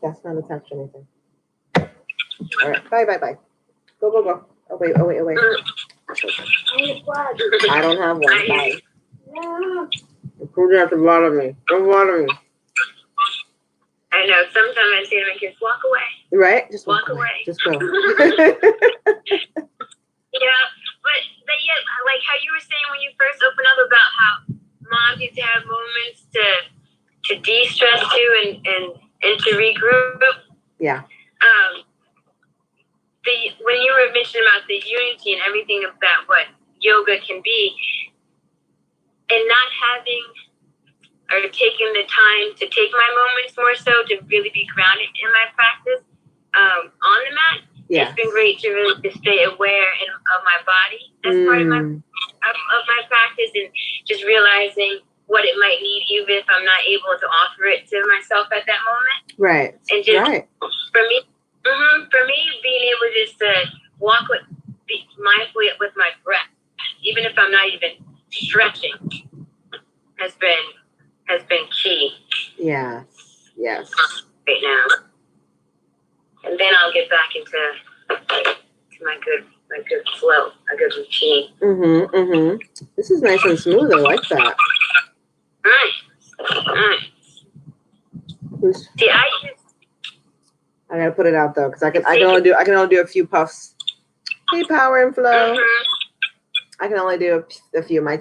That's not attached to anything. All right. Bye. Go. Oh, wait. I don't have one. Bye. Who's going to bother me? Don't bother me. I know. Sometimes I say to my kids, walk away. Right? Just walk away. Just go. Yeah, but yeah, like how you were saying when you first opened up about how moms used to have moments to de-stress too and to regroup. Yeah. When you were mentioning about the unity and everything about what yoga can be, and not having or taking the time to take my moments more so to really be grounded in my practice on the mat. Yeah. It's been great to really just stay aware of my body as part of my practice, and just realizing what it might need, even if I'm not able to offer it to myself at that moment. Right. And just for me, being able just to be mindfully with my breath, even if I'm not even stretching, has been key. Yes. Right now. And then I'll get back into my good flow, a good routine. This is nice and smooth. I like that. Nice. See, I gotta put it out though, because I can only do a few puffs. Hey, Power and Flow. I can only do a few. My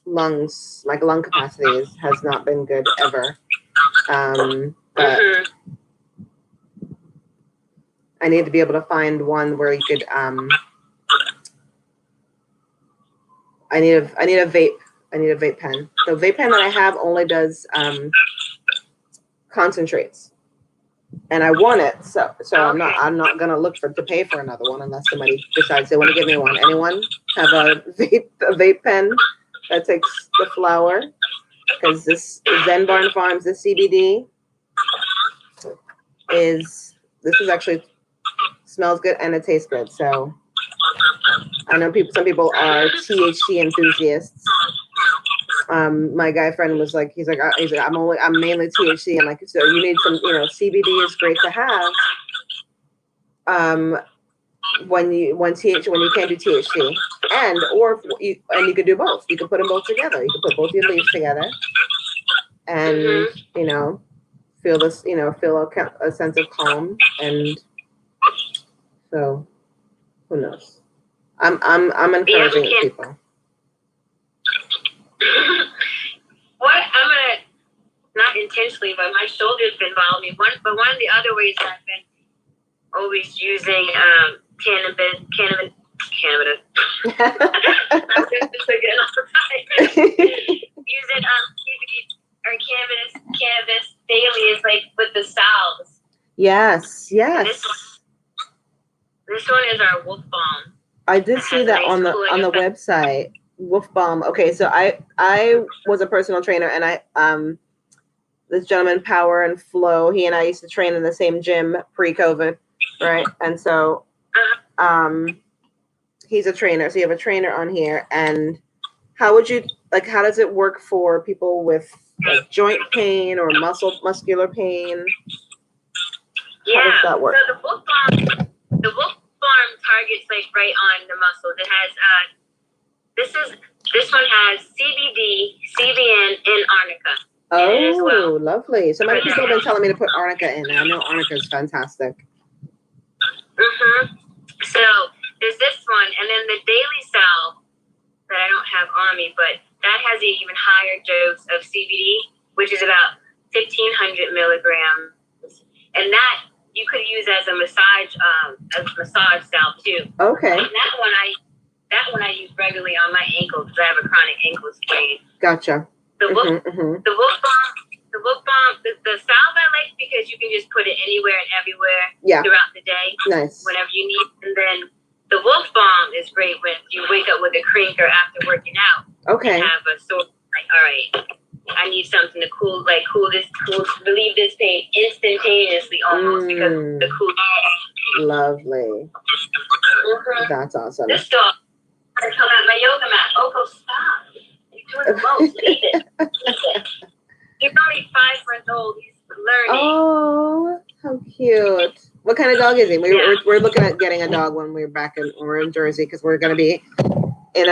lungs, my lung capacity has not been good ever. But I need to be able to find one where you could. I need a vape. I need a vape pen. The vape pen that I have only does concentrates, and I want it. So I'm not gonna look to pay for another one unless somebody decides they want to give me one. Anyone have a vape pen that takes the flower? Because this Zen Barn Farms, this CBD is actually smells good and it tastes good. So I know some people are THC enthusiasts. My guy friend was like, he's like, I'm mainly THC. I'm like, so you need some, CBD is great to have. When you can't do THC, and you could do both. You could put them both together. You could put both your leaves together, and feel this, feel a sense of calm. And so, who knows? I'm encouraging people. I'm gonna, not intentionally, but my shoulder's been bothering me. One of the other ways I've been always using cannabis. I'm just again all the time. Using CBD or cannabis daily is like with the salves. Yes. This one is our Wolf Balm. I did see that on the website. Wolf Balm. Okay, so I was a personal trainer, and this gentleman, Power and Flow, he and I used to train in the same gym pre-COVID, right? And so he's a trainer. So you have a trainer on here, and how does it work for people with joint pain or muscular pain? Yeah. How does that work? So the Wolf Balm targets like right on the muscles. It has This one has CBD, CBN, and arnica. Oh, well. lovely. So many people have been telling me to put arnica in. I know arnica is fantastic. So there's this one, and then the Daily Salve that I don't have on me, but that has an even higher dose of CBD, which is about 1,500 milligrams, and that you could use as a massage salve too. Okay. And that one I use regularly on my ankle because I have a chronic ankle sprain. Gotcha. The Wolf Balm, the salve I like because you can just put it anywhere and everywhere throughout the day. Nice. Whenever you need. And then the Wolf Balm is great when you wake up with a crinker after working out. Okay. And have a sore, like, all right, I need something to relieve this pain instantaneously almost because of the cool. Lovely. That's awesome. This dog, I come out my yoga mat. Oko, stop. You're doing the most. Leave it. He's only 5 months old. He's learning. Oh, how cute. What kind of dog is he? We're looking at getting a dog when we're in Jersey because we're going to be in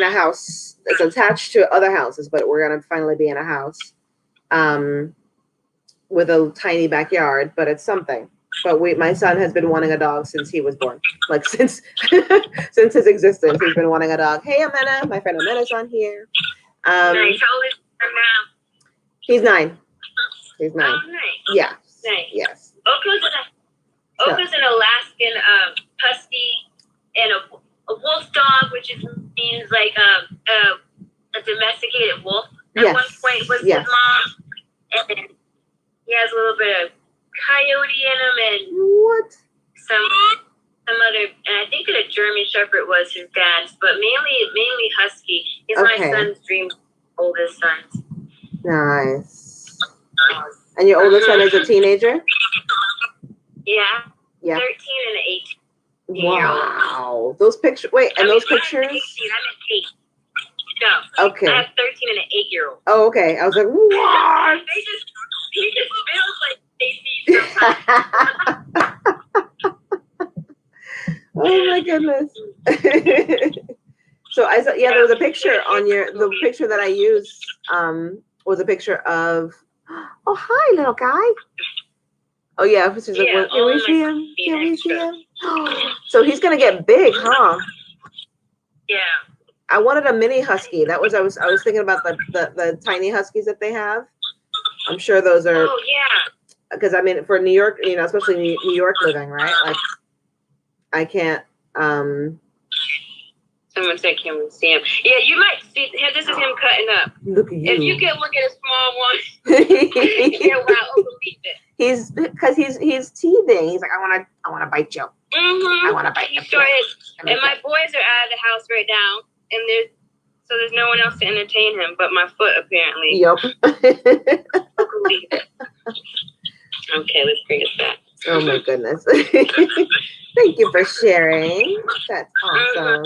a house that's attached to other houses, but we're going to finally be in a house with a tiny backyard, but it's something. But my son has been wanting a dog since he was born. Like since his existence, he's been wanting a dog. Hey, Amena, my friend Amena's on here. Nice. How old is he now? He's 9. He's 9. Oh, nice. Yeah. Nice. Yes. Oko's an Alaskan husky and a wolf dog, which means like a domesticated wolf. At one point was his mom, and then he has a little bit of coyote in him and what? Some other, and I think that a German Shepherd was his dad's, but mainly husky. He's my son's dream, oldest son. Nice. And your oldest son is a teenager? Yeah. 13 and an 18-year-old. Wow. Those pictures. Wait, and those pictures? 18, I'm at 8. No. Okay. I have 13 and an 8-year-old. Oh, okay. I was like, what? He just feels like they see sometimes. Oh my goodness. So I saw, there was a picture on the picture that I used was a picture of, oh, hi, little guy. Oh, yeah. She's like, well, can we see him? Can we see him? So he's going to get big, huh? Yeah. I wanted a mini husky. I was thinking about the tiny huskies that they have. I'm sure those are. Oh, yeah. Because, I mean, for New York, especially New York living, right? Like, I can't. Someone said, can we see him? Yeah, you might see. This is him cutting up. Look at you. If you can look at a small one, yeah, wow, believe it. He's teething. He's like, I want to bite you. Mm-hmm. I want to bite you. He sure is. And my boys are out of the house right now, and there's no one else to entertain him but my foot, apparently. Yep. Believe it. Okay, let's bring it back. Oh my goodness. Thank you for sharing. That's awesome.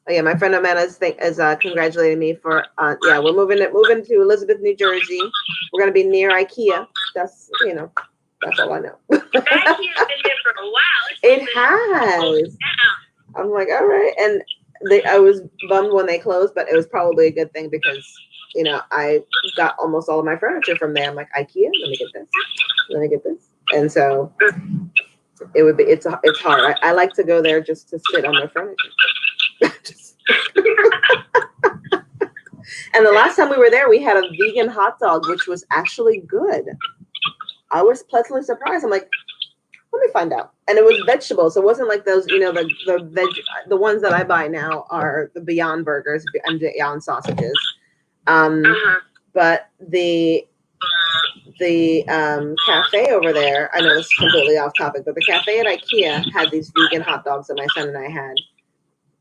Oh yeah, my friend Amanda is congratulating me for we're moving to Elizabeth, New Jersey. We're gonna be near IKEA. That's that's all I know. IKEA's been there for a while. It has. I'm like, all right, and I was bummed when they closed, but it was probably a good thing because I got almost all of my furniture from there. I'm like, IKEA, let me get this, and so it's hard. I like to go there just to sit on my furniture. And the last time we were there, we had a vegan hot dog, which was actually good. I was pleasantly surprised. I'm like, let me find out. And it was vegetables. So it wasn't like those, the ones that I buy now are the Beyond Burgers and Beyond sausages. But the cafe over there, I know this is completely off topic, but the cafe at IKEA had these vegan hot dogs that my son and I had.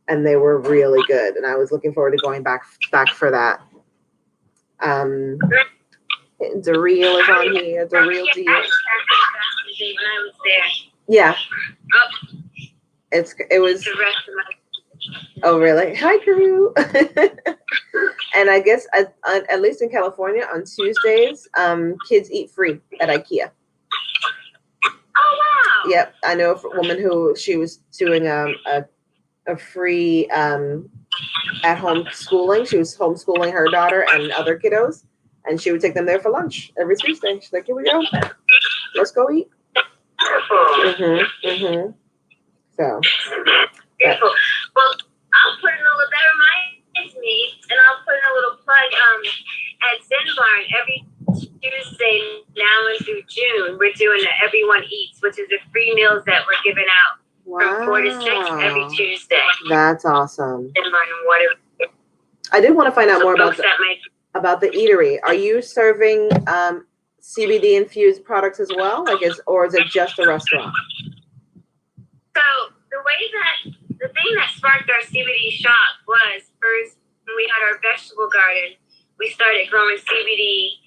And they were really good, and I was looking forward to going back for that. The real is on here. The real deal. When I was there. Yeah. It was. The rest of my. Oh really? Hi, crew. And I guess at least in California on Tuesdays, kids eat free at IKEA. Oh wow. Yep, I know a woman who she was doing a free at home schooling. She was homeschooling her daughter and other kiddos, and she would take them there for lunch every Tuesday. She's like, "Here we go, let's go eat." So, Beautiful. Well, I'll put in a little, that reminds me, and I'll put in a little plug. At Zen Barn, every Tuesday now through June, we're doing the Everyone Eats, which is the free meals that we're giving out from 4 to 6 every Tuesday. That's awesome. Zen Barn and water. I did want to find out more about the eatery. Are you serving CBD infused products as well? Or is it just a restaurant? So the thing that sparked our CBD shop was first when we had our vegetable garden, we started growing CBD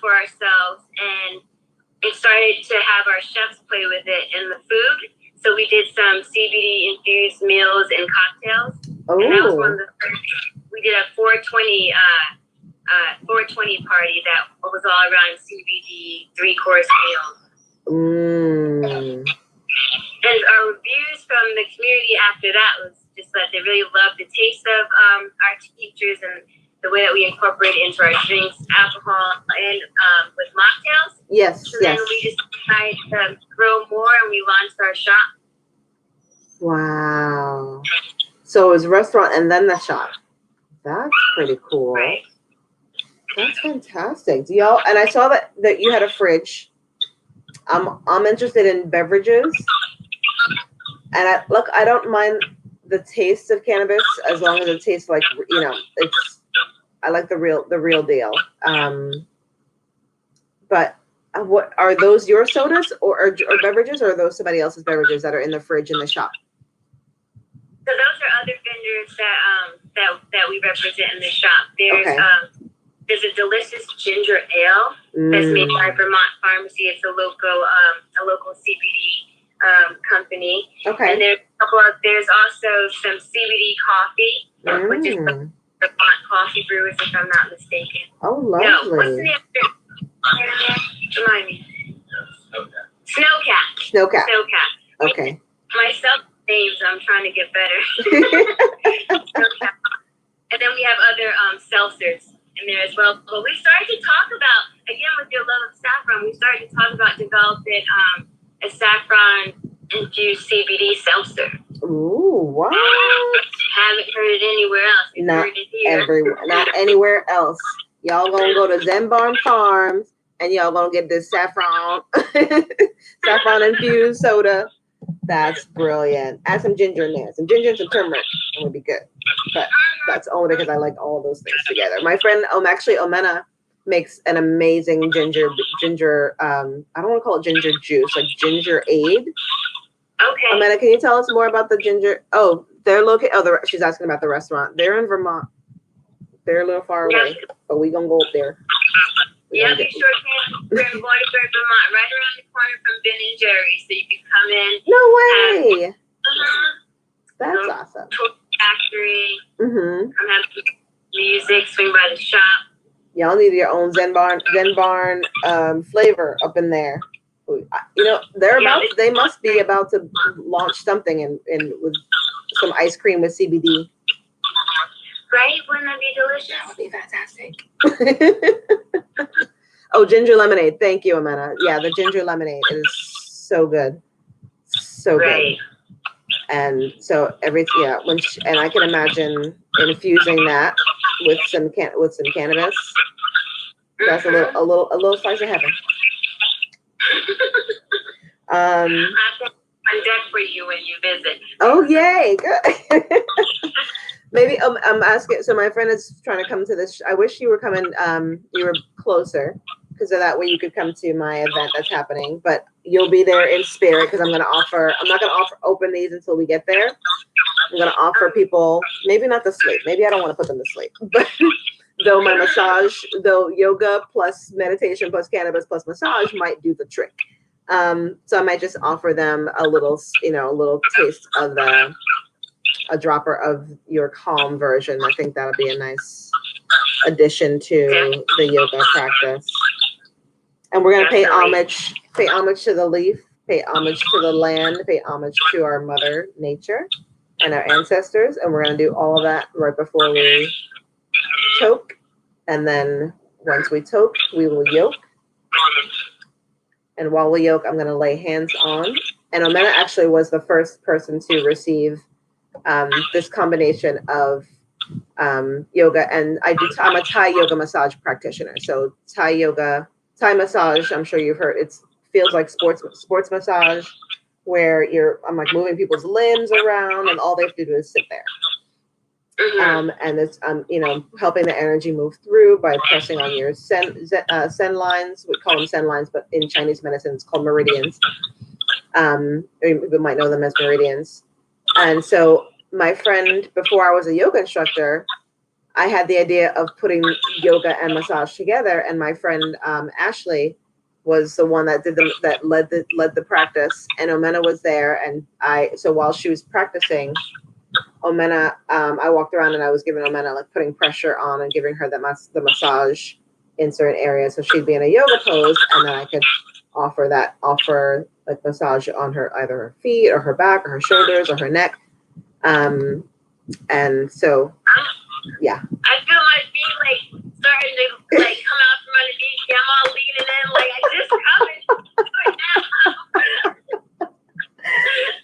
for ourselves, and it started to have our chefs play with it in the food. So we did some CBD infused meals and cocktails. Oh. And that was one of the first. We did a 420 party that was all around CBD 3-course meals. And our reviews from the community after that was just that they really loved the taste of our teachers and the way that we incorporate into our drinks, alcohol, and with mocktails. Yes. So then we just decided to grow more, and we launched our shop. Wow. So it was a restaurant and then the shop. That's pretty cool. Right. That's fantastic. Do y'all? And I saw that you had a fridge. I'm interested in beverages, and I don't mind the taste of cannabis as long as it tastes like I like the real deal. But what are those, your sodas or beverages, or are those somebody else's beverages that are in the fridge in the shop? So those are other vendors that we represent in the shop. There's a delicious ginger ale that's made by Vermont Pharmacy. It's a local CBD company. Okay. And there's also some CBD coffee, which is Vermont Coffee Brewers, if I'm not mistaken. Oh, lovely. No, what's the name? Remind me. Snowcat. Snowcat. Snowcat. Okay. Myself names, I'm trying to get better. And then we have other seltzers in there as well. But we started to talk about, again, with your love of saffron, we started to talk about developing a saffron infused CBD seltzer. Ooh, wow. Haven't heard it anywhere else. Not heard it here. everywhere. Not anywhere else. Y'all gonna go to Zen Barn Farms and y'all gonna get this saffron infused soda. That's brilliant. Add some ginger in there. Some ginger and some turmeric. It would be good. But that's only because I like all those things together. My friend, actually, Omena makes an amazing ginger. I don't want to call it ginger juice, like ginger aid. Okay. Omena, can you tell us more about the ginger? Oh, they're located. Oh, she's asking about the restaurant. They're in Vermont. They're a little far away, but we gonna go up there. Yeah, we sure can. We're in Bodyburg, Vermont, right around the corner from Ben and Jerry's, so you can come in. No way. That's awesome. Factory. Come have some music, swing by the shop. Y'all need your own Zen Barn flavor up in there. They must be about to launch something in with some ice cream with CBD. Right? Wouldn't that be delicious? That would be fantastic. Oh, ginger lemonade. Thank you, Amanda. Yeah, the ginger lemonade is so good. So good. And so and I can imagine infusing that with some cannabis. That's a little slice of heaven. On deck for you when you visit. Oh, yay. Good. Maybe I'm asking. So my friend is trying to come to this. I wish you were coming. You were closer, because of that way you could come to my event that's happening. But you'll be there in spirit, because I'm not going to open these until we get there. I'm going to offer people, maybe not to sleep. Maybe I don't want to put them to sleep. But though yoga plus meditation plus cannabis plus massage might do the trick. So I might just offer them a little taste of a dropper of your calm version. I think that'll be a nice addition to the yoga practice. And we're going to pay homage to the leaf, pay homage to the land, pay homage to our mother nature, and our ancestors, and we're going to do all of that right before we toke. And then once we toke, we will yoke. And while we yoke, I'm going to lay hands on. And Omena actually was the first person to receive this combination of yoga. And I'm a Thai yoga massage practitioner. So Thai massage, I'm sure you've heard, it feels like sports massage, where I'm like moving people's limbs around and all they have to do is sit there. And it's helping the energy move through by pressing on your sen lines. We call them sen lines, but in Chinese medicine it's called meridians. People might know them as meridians. And so my friend, before I was a yoga instructor, I had the idea of putting yoga and massage together, and my friend Ashley was the one that led the practice, and Omena was there, and so while she was practicing, Omena, I walked around and I was giving Omena, like, putting pressure on and giving her the massage in certain areas, so she'd be in a yoga pose, and then I could offer like massage on her, either her feet or her back or her shoulders or her neck, and so yeah. I feel my feet like starting to like come out from underneath. I'm all leaning in, like I just coming.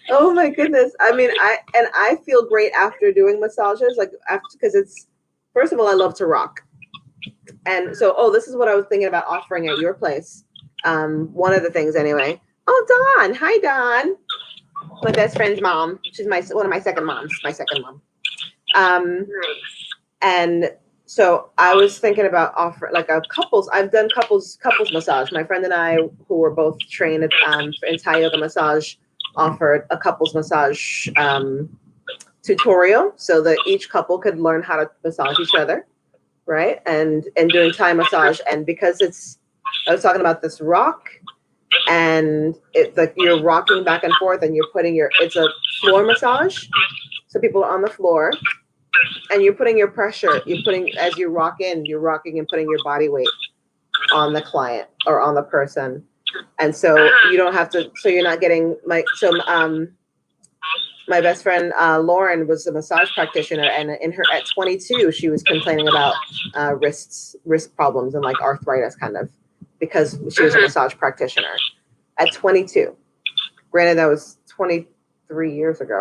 Oh my goodness. I mean, I feel great after doing massages, like because it's, first of all, I love to rock. And so, this is what I was thinking about offering at your place. One of the things anyway. Oh, Dawn. Hi, Dawn. My best friend's mom. She's one of my second moms, my second mom. And so I was thinking about offering like I've done couples massage. My friend and I, who were both trained in Thai yoga massage, offered a couples massage tutorial so that each couple could learn how to massage each other, right? And doing Thai massage. And because I was talking about this rock, and it's like you're rocking back and forth, and it's a floor massage. So people are on the floor, and you're putting your pressure, as you rock in, you're rocking and putting your body weight on the client or on the person. And so you don't have to, so you're not getting my best friend, Lauren, was a massage practitioner, and at 22, she was complaining about wrist problems and like arthritis kind of, because she was a massage practitioner at 22. Granted, that was 23 years ago.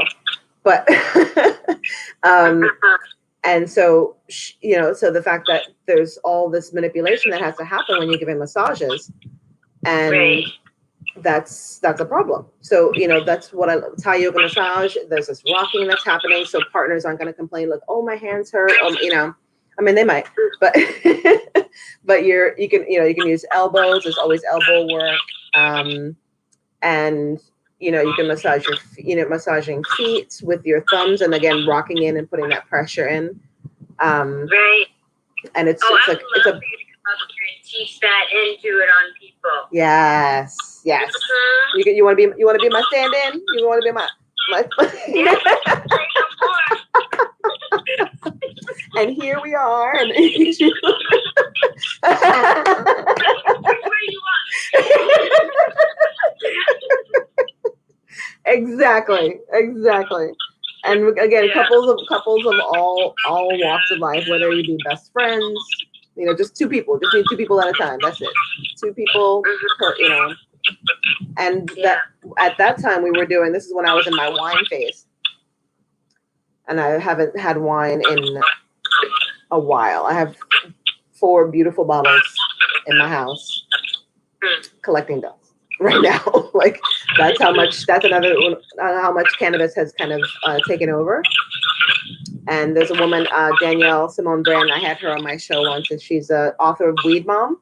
But, and so, so the fact that there's all this manipulation that has to happen when you're giving massages, and that's a problem. So, that's what Thai yoga massage, there's this rocking that's happening. So partners aren't going to complain like, oh, my hands hurt. I mean, they might, but, but you can use elbows. There's always elbow work. And, you can massage massaging feet with your thumbs, and again, rocking in and putting that pressure in. And it's like, it's a, teach that and do it on people. Yes. You want to be my stand-in? You want to be my and here we are. And Exactly. And again, couples of all walks of life, whether you be best friends, just two people, just need two people at a time. That's it. Two people per, and that at that time we were doing, this is when I was in my wine phase, and I haven't had wine in a while. I have 4 beautiful bottles in my house collecting dust right now. Like that's another how much cannabis has kind of taken over. And there's a woman, Danielle Simone Brand. I had her on my show once, and she's the author of Weed Mom.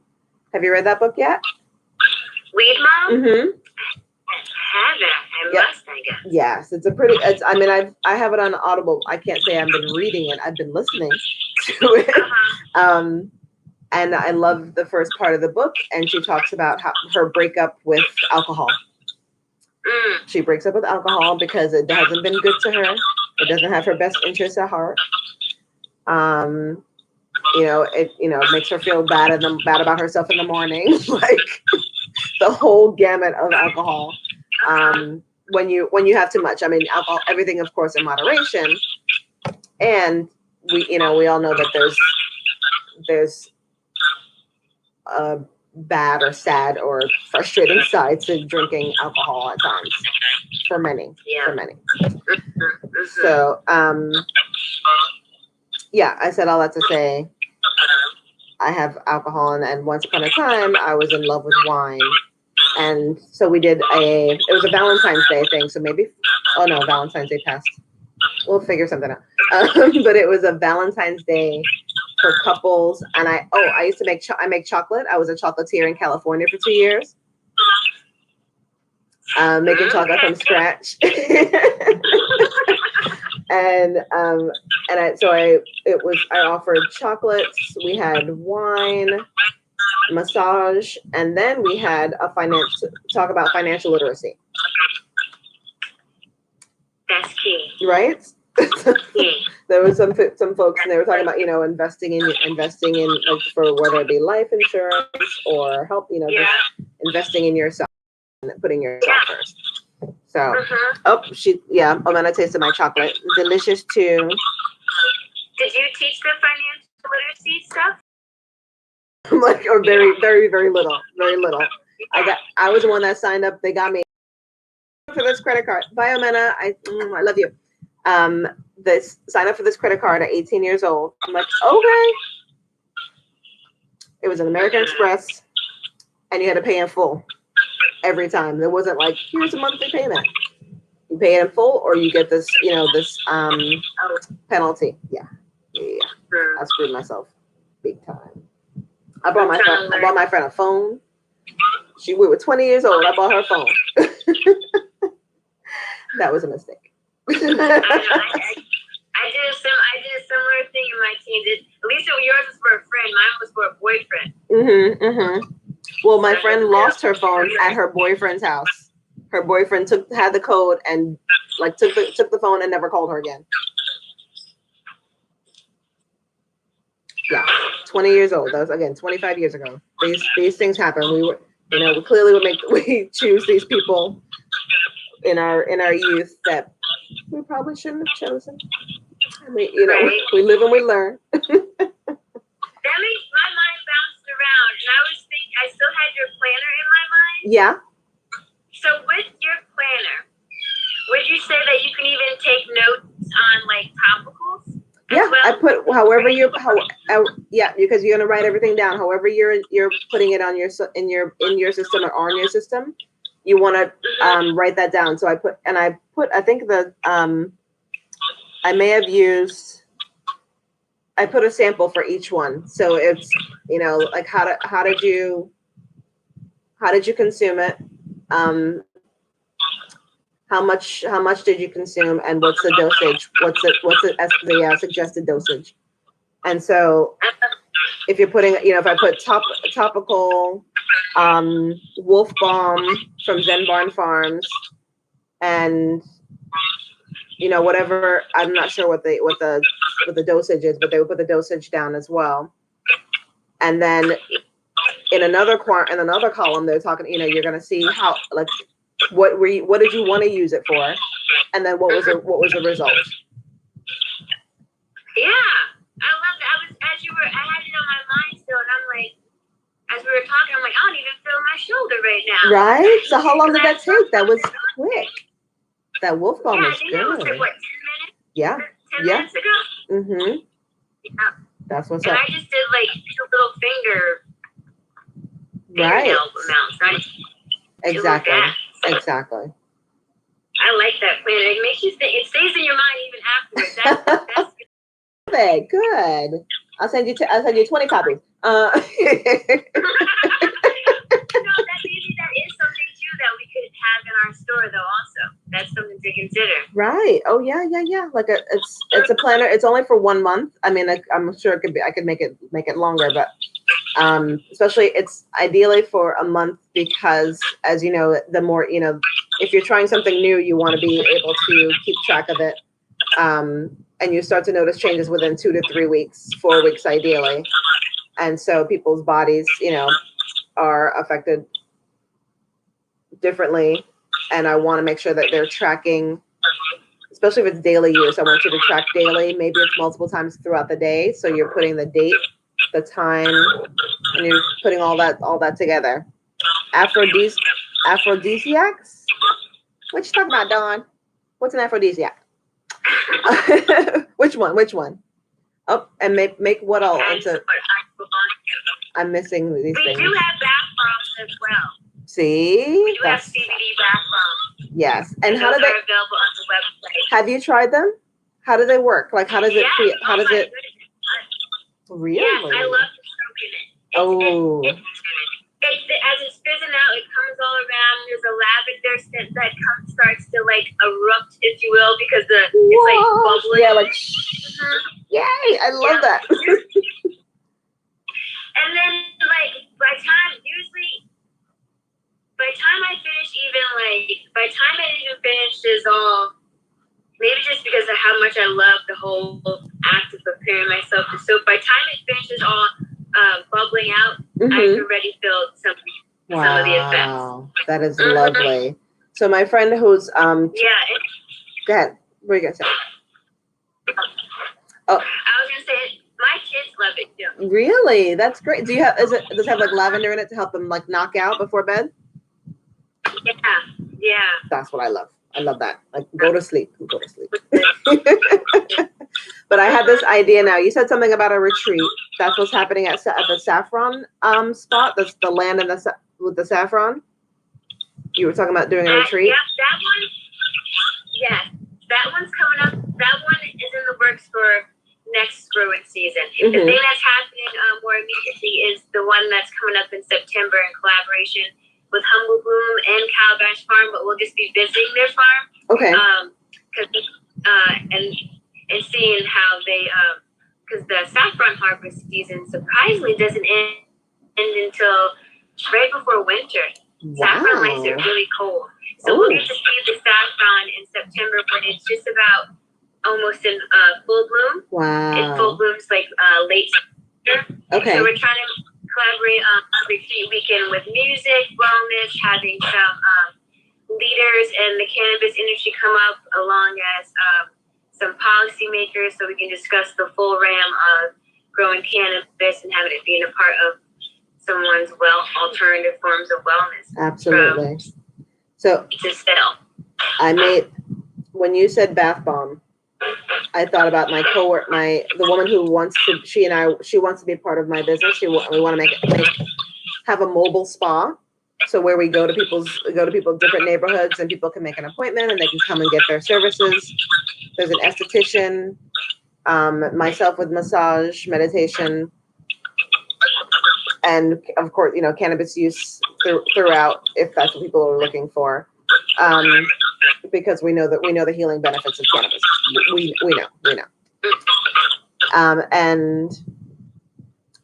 Have you read that book yet? Weed Mom? Mm-hmm. I must, I guess. Yes, I have it on Audible. I can't say I've been reading it. I've been listening to it. And I love the first part of the book, and she talks about her breakup with alcohol. She breaks up with alcohol because it hasn't been good to her. It doesn't have her best interests at heart. It makes her feel bad about herself in the morning, like the whole gamut of alcohol. when you have too much. I mean, alcohol, everything, of course, in moderation. And we all know that there's bad or sad or frustrating side to drinking alcohol at times for many. So yeah, I said all that to say I have alcohol, and once upon a time I was in love with wine, and so we did it was a Valentine's Day thing, so maybe, oh no, Valentine's Day passed, we'll figure something out. But it was a Valentine's Day for couples, and I used to make chocolate. I was a chocolatier in California for 2 years, making chocolate from scratch. And I offered chocolates. We had wine, massage, and then we had talk about financial literacy. That's key, right? There was some folks, and they were talking about investing in like, for whether it be life insurance or help, just investing in yourself and putting yourself first. So, Omena tasted my chocolate. Delicious too. Did you teach the financial literacy stuff? Like, or very, very, very little, very little. I was the one that signed up. They got me for this credit card. Bye, Omena. I love you. Sign up for this credit card at 18 years old. I'm like, okay. It was an American Express, and you had to pay in full every time. There wasn't like, here's a monthly payment. You pay it in full, or you get this, this penalty. Yeah. I screwed myself big time. I bought my friend a phone. We were 20 years old. I bought her a phone. That was a mistake. I did a similar thing in my teens. At least yours was for a friend. Mine was for a boyfriend. Well, my friend lost her phone at her boyfriend's house. Her boyfriend had the code and like took the phone and never called her again. Yeah, 20 years old. That was, again, 25 years ago. These things happen. We choose these people in our youth that we probably shouldn't have chosen. I mean, we live and we learn. That makes my mind bounce around, and I was thinking I still had your planner in my mind. Yeah. So with your planner, would you say that you can even take notes on like topicals? Yeah, well? I put because you're gonna write everything down. However, you're putting it on in your system or on your system, you want to write that down. So I think I put a sample for each one. So it's like how did you consume it? How much did you consume, and what's the dosage? What's the suggested dosage? And so if you're putting, if I put topical wolf balm from Zen Barn Farms, and whatever, I'm not sure what the dosage is, but they would put the dosage down as well. And then in another column, they're talking, you're going to see how, like, what did you want to use it for, and then what was the result? Yeah, I love that. I had it on my mind still, and I'm like, as we were talking, I'm like, I don't even feel my shoulder right now. Right? So how long did that take? That was quick. That wolf balm was good. It was like, what, 10 minutes? Yeah. 10 minutes ago? Mm-hmm. Yeah. That's what's and up. I just did like a little fingernail amounts, right? Exactly. Exactly. I like that plan. It makes you think. It stays in your mind even afterwards. That's good. Good. I'll send you 20 copies. No, that's easy. That is something too that we could have in our store, though. Also, that's something to consider. Right. Oh yeah. Like it's a planner. It's only for 1 month. I mean, I'm sure it could be. I could make it longer, but especially it's ideally for a month, because as you know, the more if you're trying something new, you want to be able to keep track of it. And you start to notice changes within 2 to 3 weeks, 4 weeks ideally. And so people's bodies, are affected differently and I want to make sure that they're tracking, especially if it's daily use. I want you to track daily. Maybe it's multiple times throughout the day. So you're putting the date, the time, and you're putting all that together. Aphrodisiacs? What you talking about, Dawn? What's an aphrodisiac? Which one? Which one? Oh, and make what all into. I'm missing these We things. do have bath bombs as well. See? We do have CBD bath bombs. Yes. And how do those they? are available on the website. Have you tried them? How do they work? Like, how does it feel? How does it? Really? Yes, I love stroking it. Oh. As it's fizzing out, it comes all around. There's a lavender scent that starts to like erupt, if you will, because it's like bubbling. Yeah, like yay! I love that. And then like by the time I finish, by the time it even finishes all, maybe just because of how much I love the whole act of preparing myself to soak. By the time it finishes all bubbling out, I can already feel some of the effects. That is lovely. So my friend who's yeah. Go ahead. What are you gonna say? Oh, I was gonna say my kids love it too. Really? That's great. Does it have like lavender in it to help them like knock out before bed? Yeah. That's what I love. I love that. Like go to sleep. Go to sleep. But I have this idea now. You said something about a retreat. That's what's happening at the saffron spot. That's the land with the saffron. You were talking about doing a retreat. Yeah, that one. Yes, that one's coming up. That one is in the works for next growing season. The thing that's happening more immediately is the one that's coming up in September in collaboration with Humble Bloom and Calabash Farm, but we'll just be visiting their farm. Okay. And seeing how they, because the saffron harvest season surprisingly doesn't end until right before winter. Wow. Saffron lights are really cold. So we'll get to see the saffron in September when it's just about almost in full bloom. Wow. It full blooms like late September. Okay. So we're trying to collaborate on a retreat weekend with music, wellness, having some leaders in the cannabis industry come up, along as some policymakers, so we can discuss the full ram of growing cannabis and having it being a part of someone's alternative forms of wellness. Absolutely. So to sell. When you said bath bomb, I thought about my coworker, the woman who she wants to be part of my business. We want to have a mobile spa. So where we go to people's different neighborhoods, and people can make an appointment and they can come and get their services. There's an esthetician, myself with massage, meditation, and of course, cannabis use throughout if that's what people are looking for. Because we know the healing benefits of cannabis. We know. And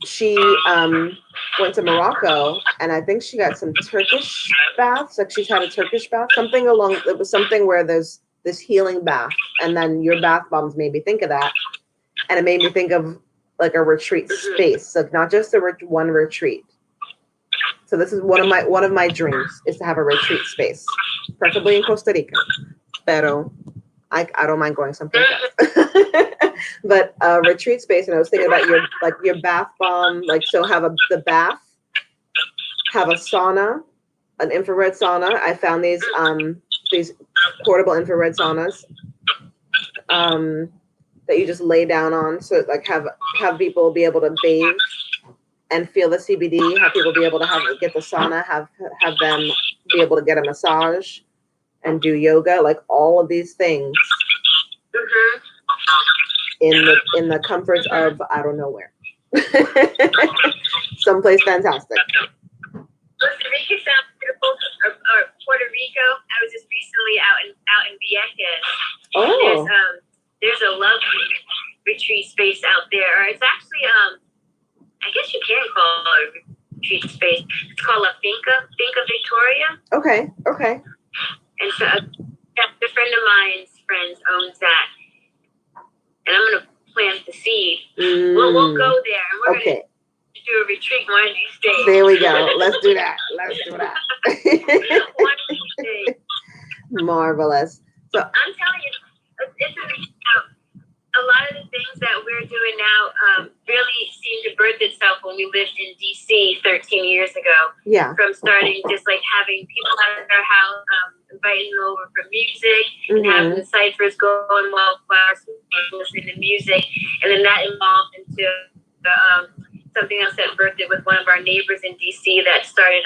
she went to Morocco, and I think she got some Turkish baths. Like she's had a Turkish bath, it was something where there's this healing bath, and then your bath bombs made me think of that, and it made me think of like a retreat space, so not just one retreat. So this is one of my dreams is to have a retreat space, preferably in Costa Rica. Pero I don't mind going someplace else. But a retreat space, and I was thinking about your bath bomb, so have the bath, have a sauna, an infrared sauna. I found these portable infrared saunas that you just lay down on, so have people be able to bathe and feel the CBD, have people be able to get the sauna, have them be able to get a massage and do yoga, like all of these things in the comforts of I don't know where. Someplace fantastic. Costa Rica sounds beautiful, or Puerto Rico. I was just recently out in Vieques. Oh. There's a lovely retreat space out there. Or it's actually I guess you can call it a retreat space. It's called a Finca Victoria. Okay. And so a friend of mine's friends owns that, and I'm gonna plant the seed. We'll go there, and we're gonna do a retreat one of these days. There we go. Let's do that. One of these days. Marvelous. So I'm telling you, it's a lot of the things that we're doing now really seemed to birth itself when we lived in DC 13 years ago. yeah. From starting just like having people at our house, inviting them over for music, and having the ciphers going while flowers listening to music, and then that evolved into something else that birthed it with one of our neighbors in DC that started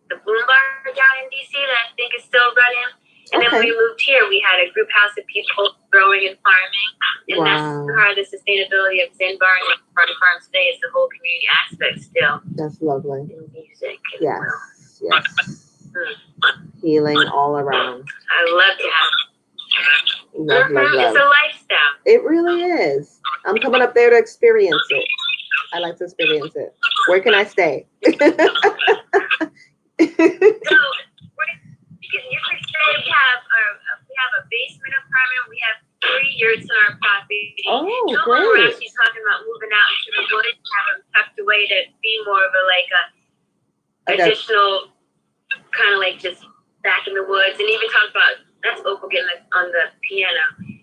the Bloom Bar down in DC that I think is still running. And then when we moved here, we had a group house of people growing and farming. And that's part of the sustainability of Zen Bar and Farm today is the whole community aspect still. That's lovely. In music. Yes. Yes. Healing all around. I love to have love. It's a lifestyle. It really is. I'm coming up there to experience it. I like to experience it. Where can I stay? So, you could say we have a basement apartment. We have 3 yurts on our property. Oh, We're great. actually talking about moving out into the woods, have them tucked away to be more of a additional kind of like just back in the woods. And even talk about that's Opal getting on the piano,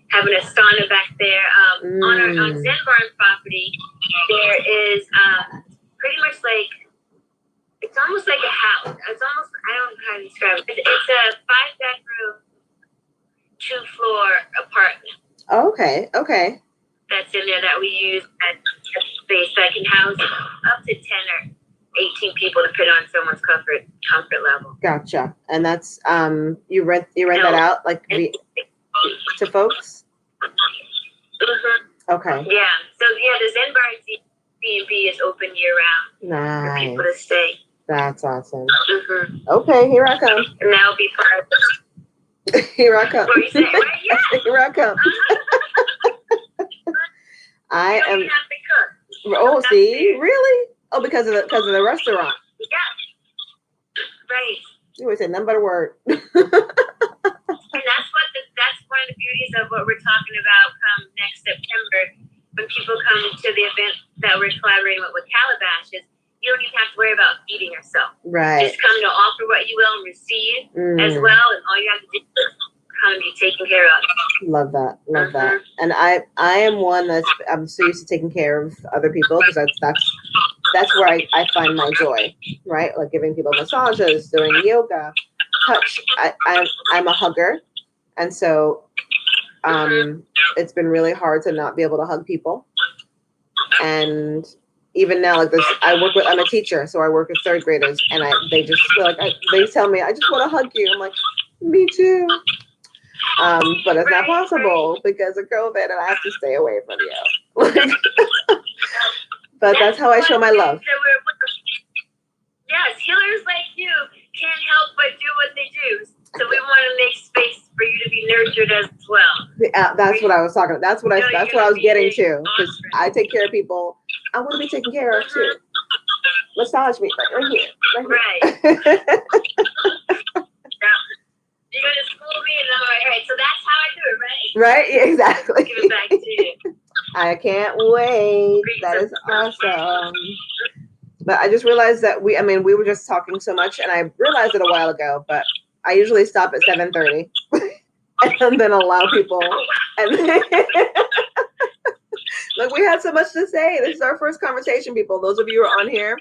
having a sauna back there. On Zen Barn property, there is pretty much like. It's almost like a house. It's almost, I don't know how to describe it. It's a 5-bedroom, 2-floor apartment. Okay. That's in there that we use as space that can house up to 10 or 18 people to put on someone's comfort level. Gotcha. And that's you rent that out like to folks? Mm-hmm. Okay. Yeah. So the Zen Bar B&B is open year round for people to stay. That's awesome. Okay, here I come. And that'll be part of it. Here I come. What you say? Right? Yeah. Here I come. I am. You have to cook. Oh, see, really? Oh, because of the restaurant. Yeah. Right. You always say nothing but a word. And that's one of the beauties of what we're talking about come next September when people come to the event that we're collaborating with Calabash is you don't even have to worry about feeding yourself. Right. Just come to offer what you will and receive as well, and all you have to do is come and be taken care of. Love that. And I am one I'm so used to taking care of other people because that's where I find my joy, right? Like giving people massages, doing yoga, touch. I'm a hugger, and so it's been really hard to not be able to hug people. And even now, like this, I'm a teacher, so I work with 3rd graders, and they just feel like they tell me, I just want to hug you. I'm like, me too. But it's not possible because of COVID, and I have to stay away from you. But that's how I show my love. Yes, healers like you can't help but do what they do. So we want to make space for you to be nurtured as well. That's what I was talking about. That's what I was getting to. Because I take care of people. I want to be taken care of too. Massage me right here. Right. You're gonna school me, and I'm like, all right. So that's how I do it, right? Right. Yeah, exactly. Give it back to you. I can't wait. That is awesome. But I just realized that we were just talking so much, and I realized it a while ago, but I usually stop at 7:30 and then allow people. And look, we had so much to say. This is our first conversation, people. Those of you who are on here,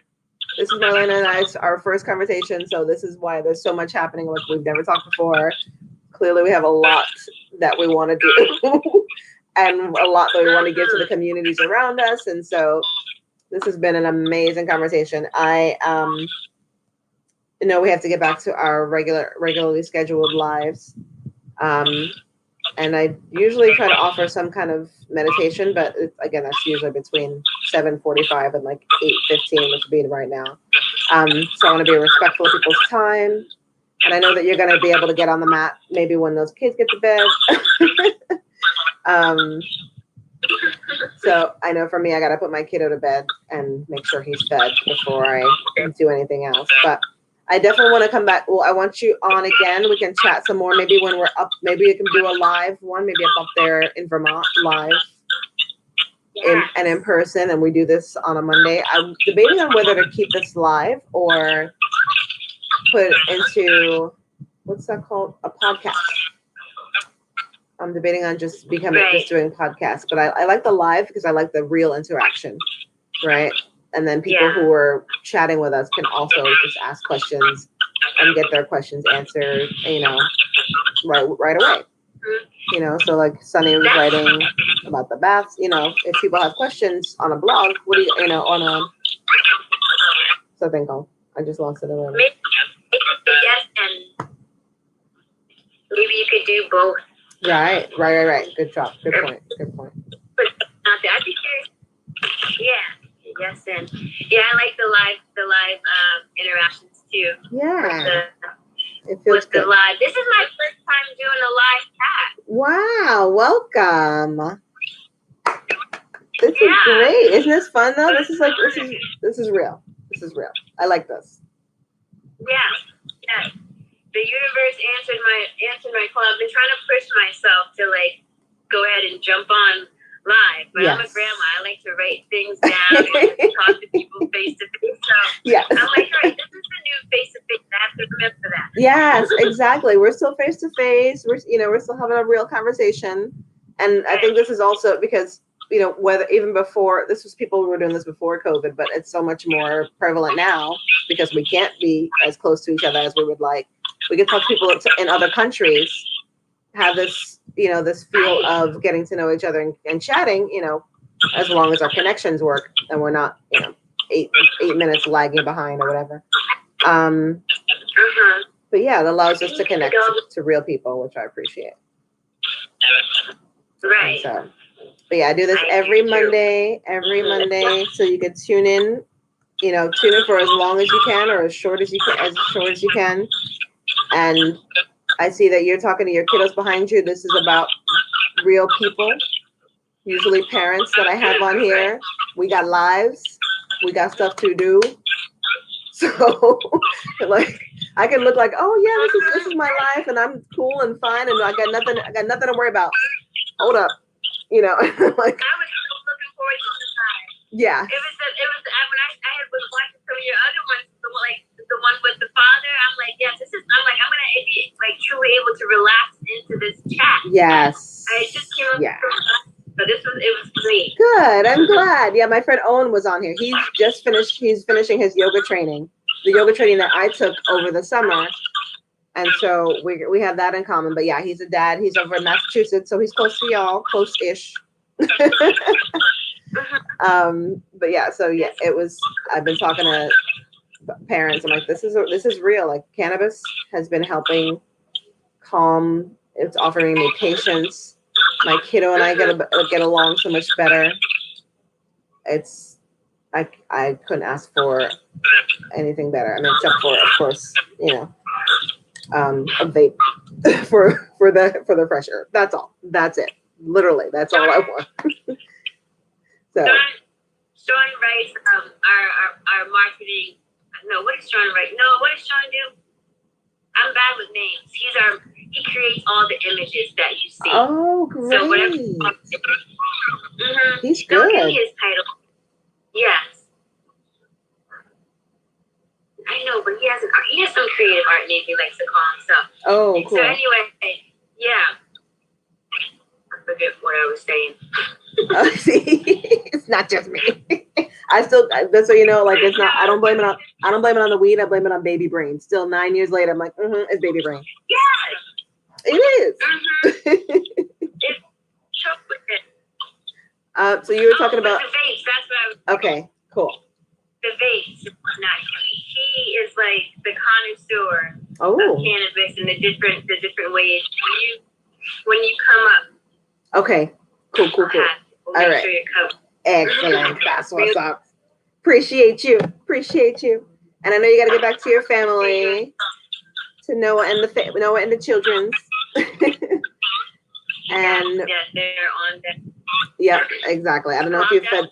this is Marlena and I, our first conversation. So this is why there's so much happening. Like we've never talked before. Clearly, we have a lot that we want to do and a lot that we want to give to the communities around us. And so this has been an amazing conversation. We have to get back to our regularly scheduled lives. And I usually try to offer some kind of meditation, but again, that's usually between 7:45 and like 8:15, which would be right now. So I want to be respectful of people's time. And I know that you're going to be able to get on the mat maybe when those kids get to bed. So I know for me, I got to put my kiddo to bed and make sure he's fed before I do anything else. But I definitely want to come back. Well, I want you on again. We can chat some more. Maybe when we're up, maybe we can do a live one. Maybe up there in Vermont live in person. And we do this on a Monday. I'm debating on whether to keep this live or put it into what's that called? A podcast. I'm debating on just becoming Right. just doing podcasts, but I like the live because I like the real interaction, right? And then people Yeah. who are chatting with us can also just ask questions and get their questions answered, right away. So like Sunny was writing about the baths. If people have questions on a blog, what do on a something called? I just lost it already. Yes, and maybe you could do both. Right. Good job. Good point. I'd be curious. Yeah. Yes, and I like the live interactions too. Yeah. It feels good. The live. This is my first time doing a live chat. Wow. Welcome. This is great. Isn't this fun though? This is real. This is real. I like this. Yeah. The universe answered my call. I've been trying to push myself to like go ahead and jump on live, but I'm a grandma. I like to write things down and talk to people face to face. So I'm like, all right, this is the new face to face. I have to remember that. Yes, exactly. We're still face to face. We're still having a real conversation, and I think this is also because whether even before people who were doing this before COVID, but it's so much more prevalent now because we can't be as close to each other as we would like. We can talk to people in other countries, have this this feel of getting to know each other and chatting, as long as our connections work and we're not 8 minutes lagging behind or whatever. But yeah, it allows us to connect to real people, which I appreciate. Right. So, but yeah, I do this every Monday, so you can tune in, for as long as you can or as short as you can. And I see that you're talking to your kiddos behind you. This is about real people, usually parents that I have on here. We got lives, we got stuff to do. So, like, I can look like, oh yeah, this is my life, and I'm cool and fine, and I got nothing to worry about. Hold up, like. I was so looking forward to this time. Yeah. It was when I was watching some of your other ones, the one with the father. I'm like, yes, I'm gonna be like truly able to relax into this chat. Yes. I just came up so it was great. Good. I'm glad. Yeah, my friend Owen was on here. He's finishing his yoga training. The yoga training that I took over the summer. And so we have that in common. But yeah, he's a dad. He's over in Massachusetts, so he's close to y'all, close-ish. But yeah, so yeah, I've been talking to parents. I'm like, this is real. Like, cannabis has been helping calm. It's offering me patience. My kiddo and I get along so much better. It's I couldn't ask for anything better. I mean, except for, of course, a vape for the fresh air. That's all. That's it. Literally, that's all I want. So. Sean writes our marketing. No, what does Sean write? No, what does Sean do? I'm bad with names. He creates all the images that you see. Oh, great. So whatever. He's good. Don't give me his title. Yes. I know, but he has some creative art name he likes to call himself. Oh, cool. So anyway, yeah. I forget what I was saying. See, it's not just me. That's so like it's not. I don't blame it on the weed. I blame it on baby brain. Still 9 years later, I'm like, it's baby brain. Yes, it is. It's chocolate. So you were talking about the vapes. That's what I was. Okay, cool. The vapes. He is like the connoisseur of cannabis and the different ways. When you come up. Okay. Cool. All right. Sure Excellent. That's what's up. Appreciate you. And I know you got to get back to your family, to Noah and the children's. And yes, they're on that. Yeah, exactly. I don't know if you've fed.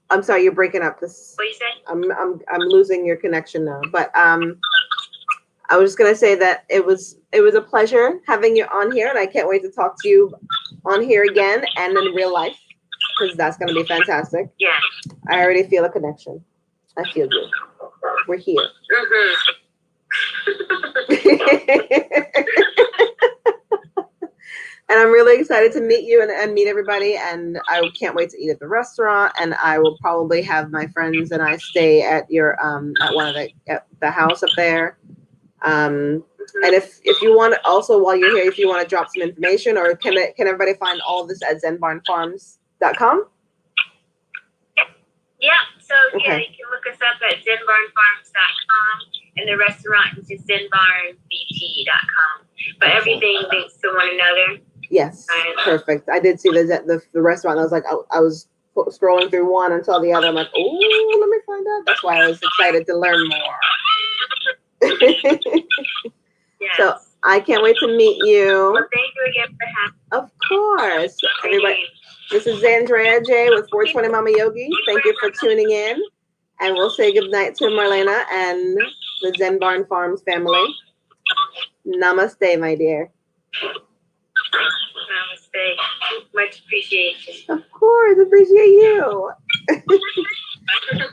I'm sorry, you're breaking up. What you say? I'm losing your connection now. But I was just gonna say that it was a pleasure having you on here, and I can't wait to talk to you on here again and in real life, because that's gonna be fantastic. Yeah. I already feel a connection. I feel you. We're here. And I'm really excited to meet you and meet everybody. And I can't wait to eat at the restaurant. And I will probably have my friends and I stay at your at one of the house up there. And if you want also while you're here, if you want to drop some information, or can everybody find all of this at zenbarnfarms.com? Yeah, so yeah, you can look us up at zenbarnfarms.com, and the restaurant is just zenbarnbt.com. But everything links to one another. Yes, perfect. I did see the restaurant. I was like, I was scrolling through one and saw the other. I'm like, oh, let me find out. That's why I was excited to learn more. Yes. So I can't wait to meet you. Well, thank you again for having me. Of course. Everybody, this is Andrea J with 420 Mama Yogi. Thank you for tuning in. And we'll say goodnight to Marlena and the Zen Barn Farms family. Namaste, my dear. Namaste. Much appreciation. Of course, appreciate you.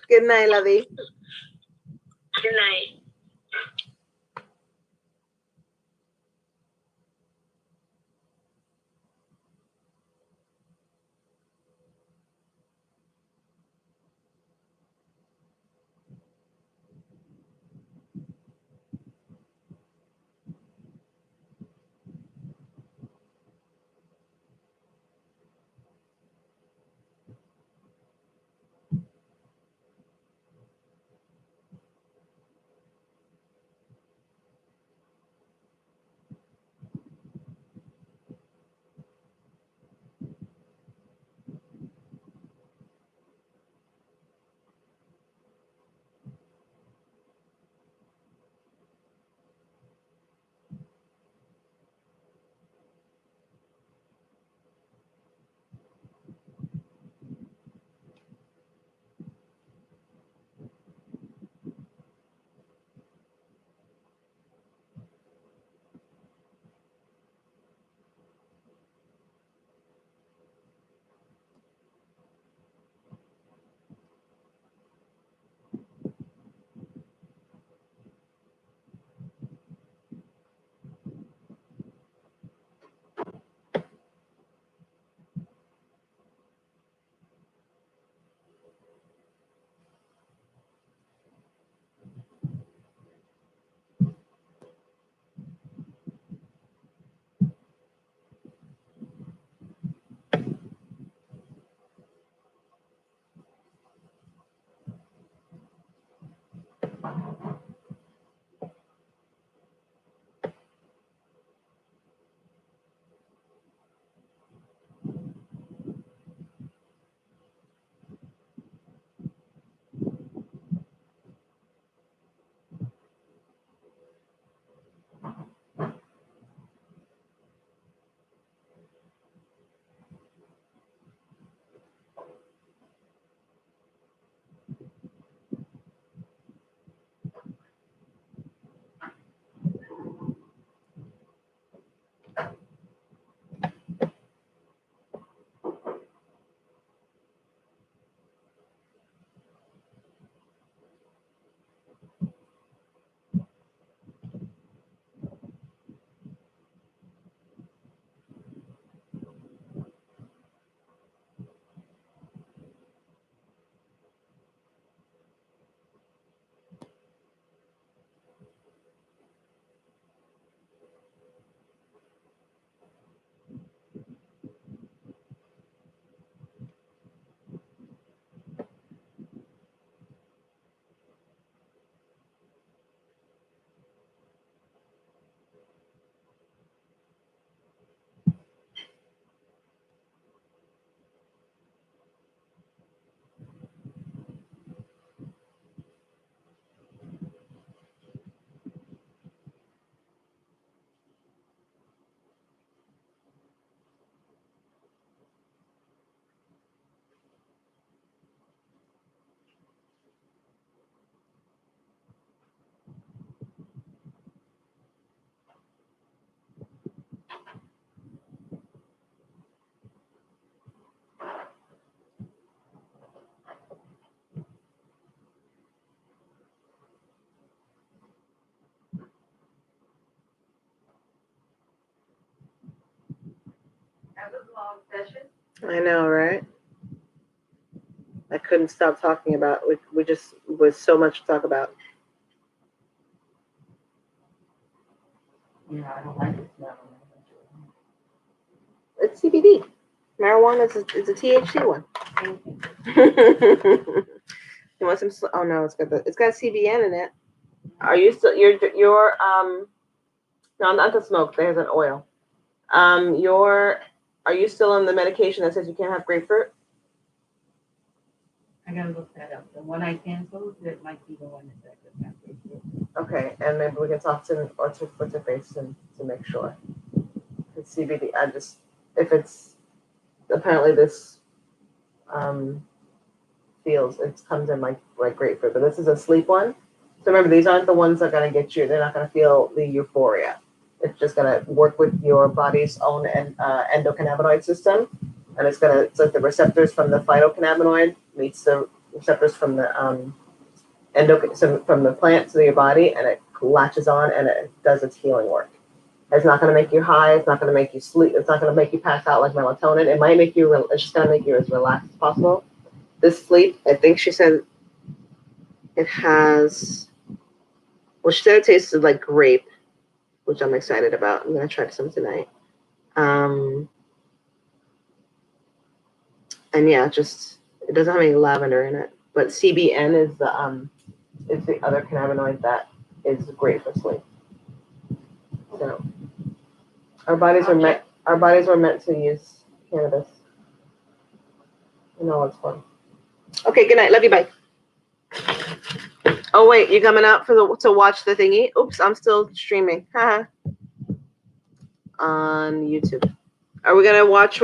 Good night, lovey. Good night. I know, right? I couldn't stop talking about. We just was so much to talk about. Yeah, I don't like the smell. It's CBD. Marijuana is a THC one. You want some? Oh no, it's got CBN in it. Are you still you're no, not the smoke. There's an oil. Are you still on the medication that says you can't have grapefruit? I gotta look that up. The one I canceled, that might be the one that could have grapefruit. Okay, and maybe we can talk to what's her face and to make sure. It's CBD. If it's apparently this feels it comes in like grapefruit, but this is a sleep one. So remember, these aren't the ones that are gonna get you. They're not gonna feel the euphoria. It's just gonna work with your body's own endocannabinoid system, and it's like the receptors from the phytocannabinoid meets the receptors from the from the plant to your body, and it latches on and it does its healing work. It's not going to make you high. It's not going to make you sleep. It's not going to make you pass out like melatonin. It might make you. It's just going to make you as relaxed as possible. This sleep, I think she said, it has. Well, she said it tasted like grape, which I'm excited about. I'm going to try some tonight. And yeah, just it doesn't have any lavender in it, but CBN is the other cannabinoid that is great for sleep. So our bodies were meant to use cannabis. You know it's fun. Okay, good night. Love you. Bye. Oh wait, you coming out to watch the thingy? Oops, I'm still streaming. Haha. On YouTube. Are we gonna watch?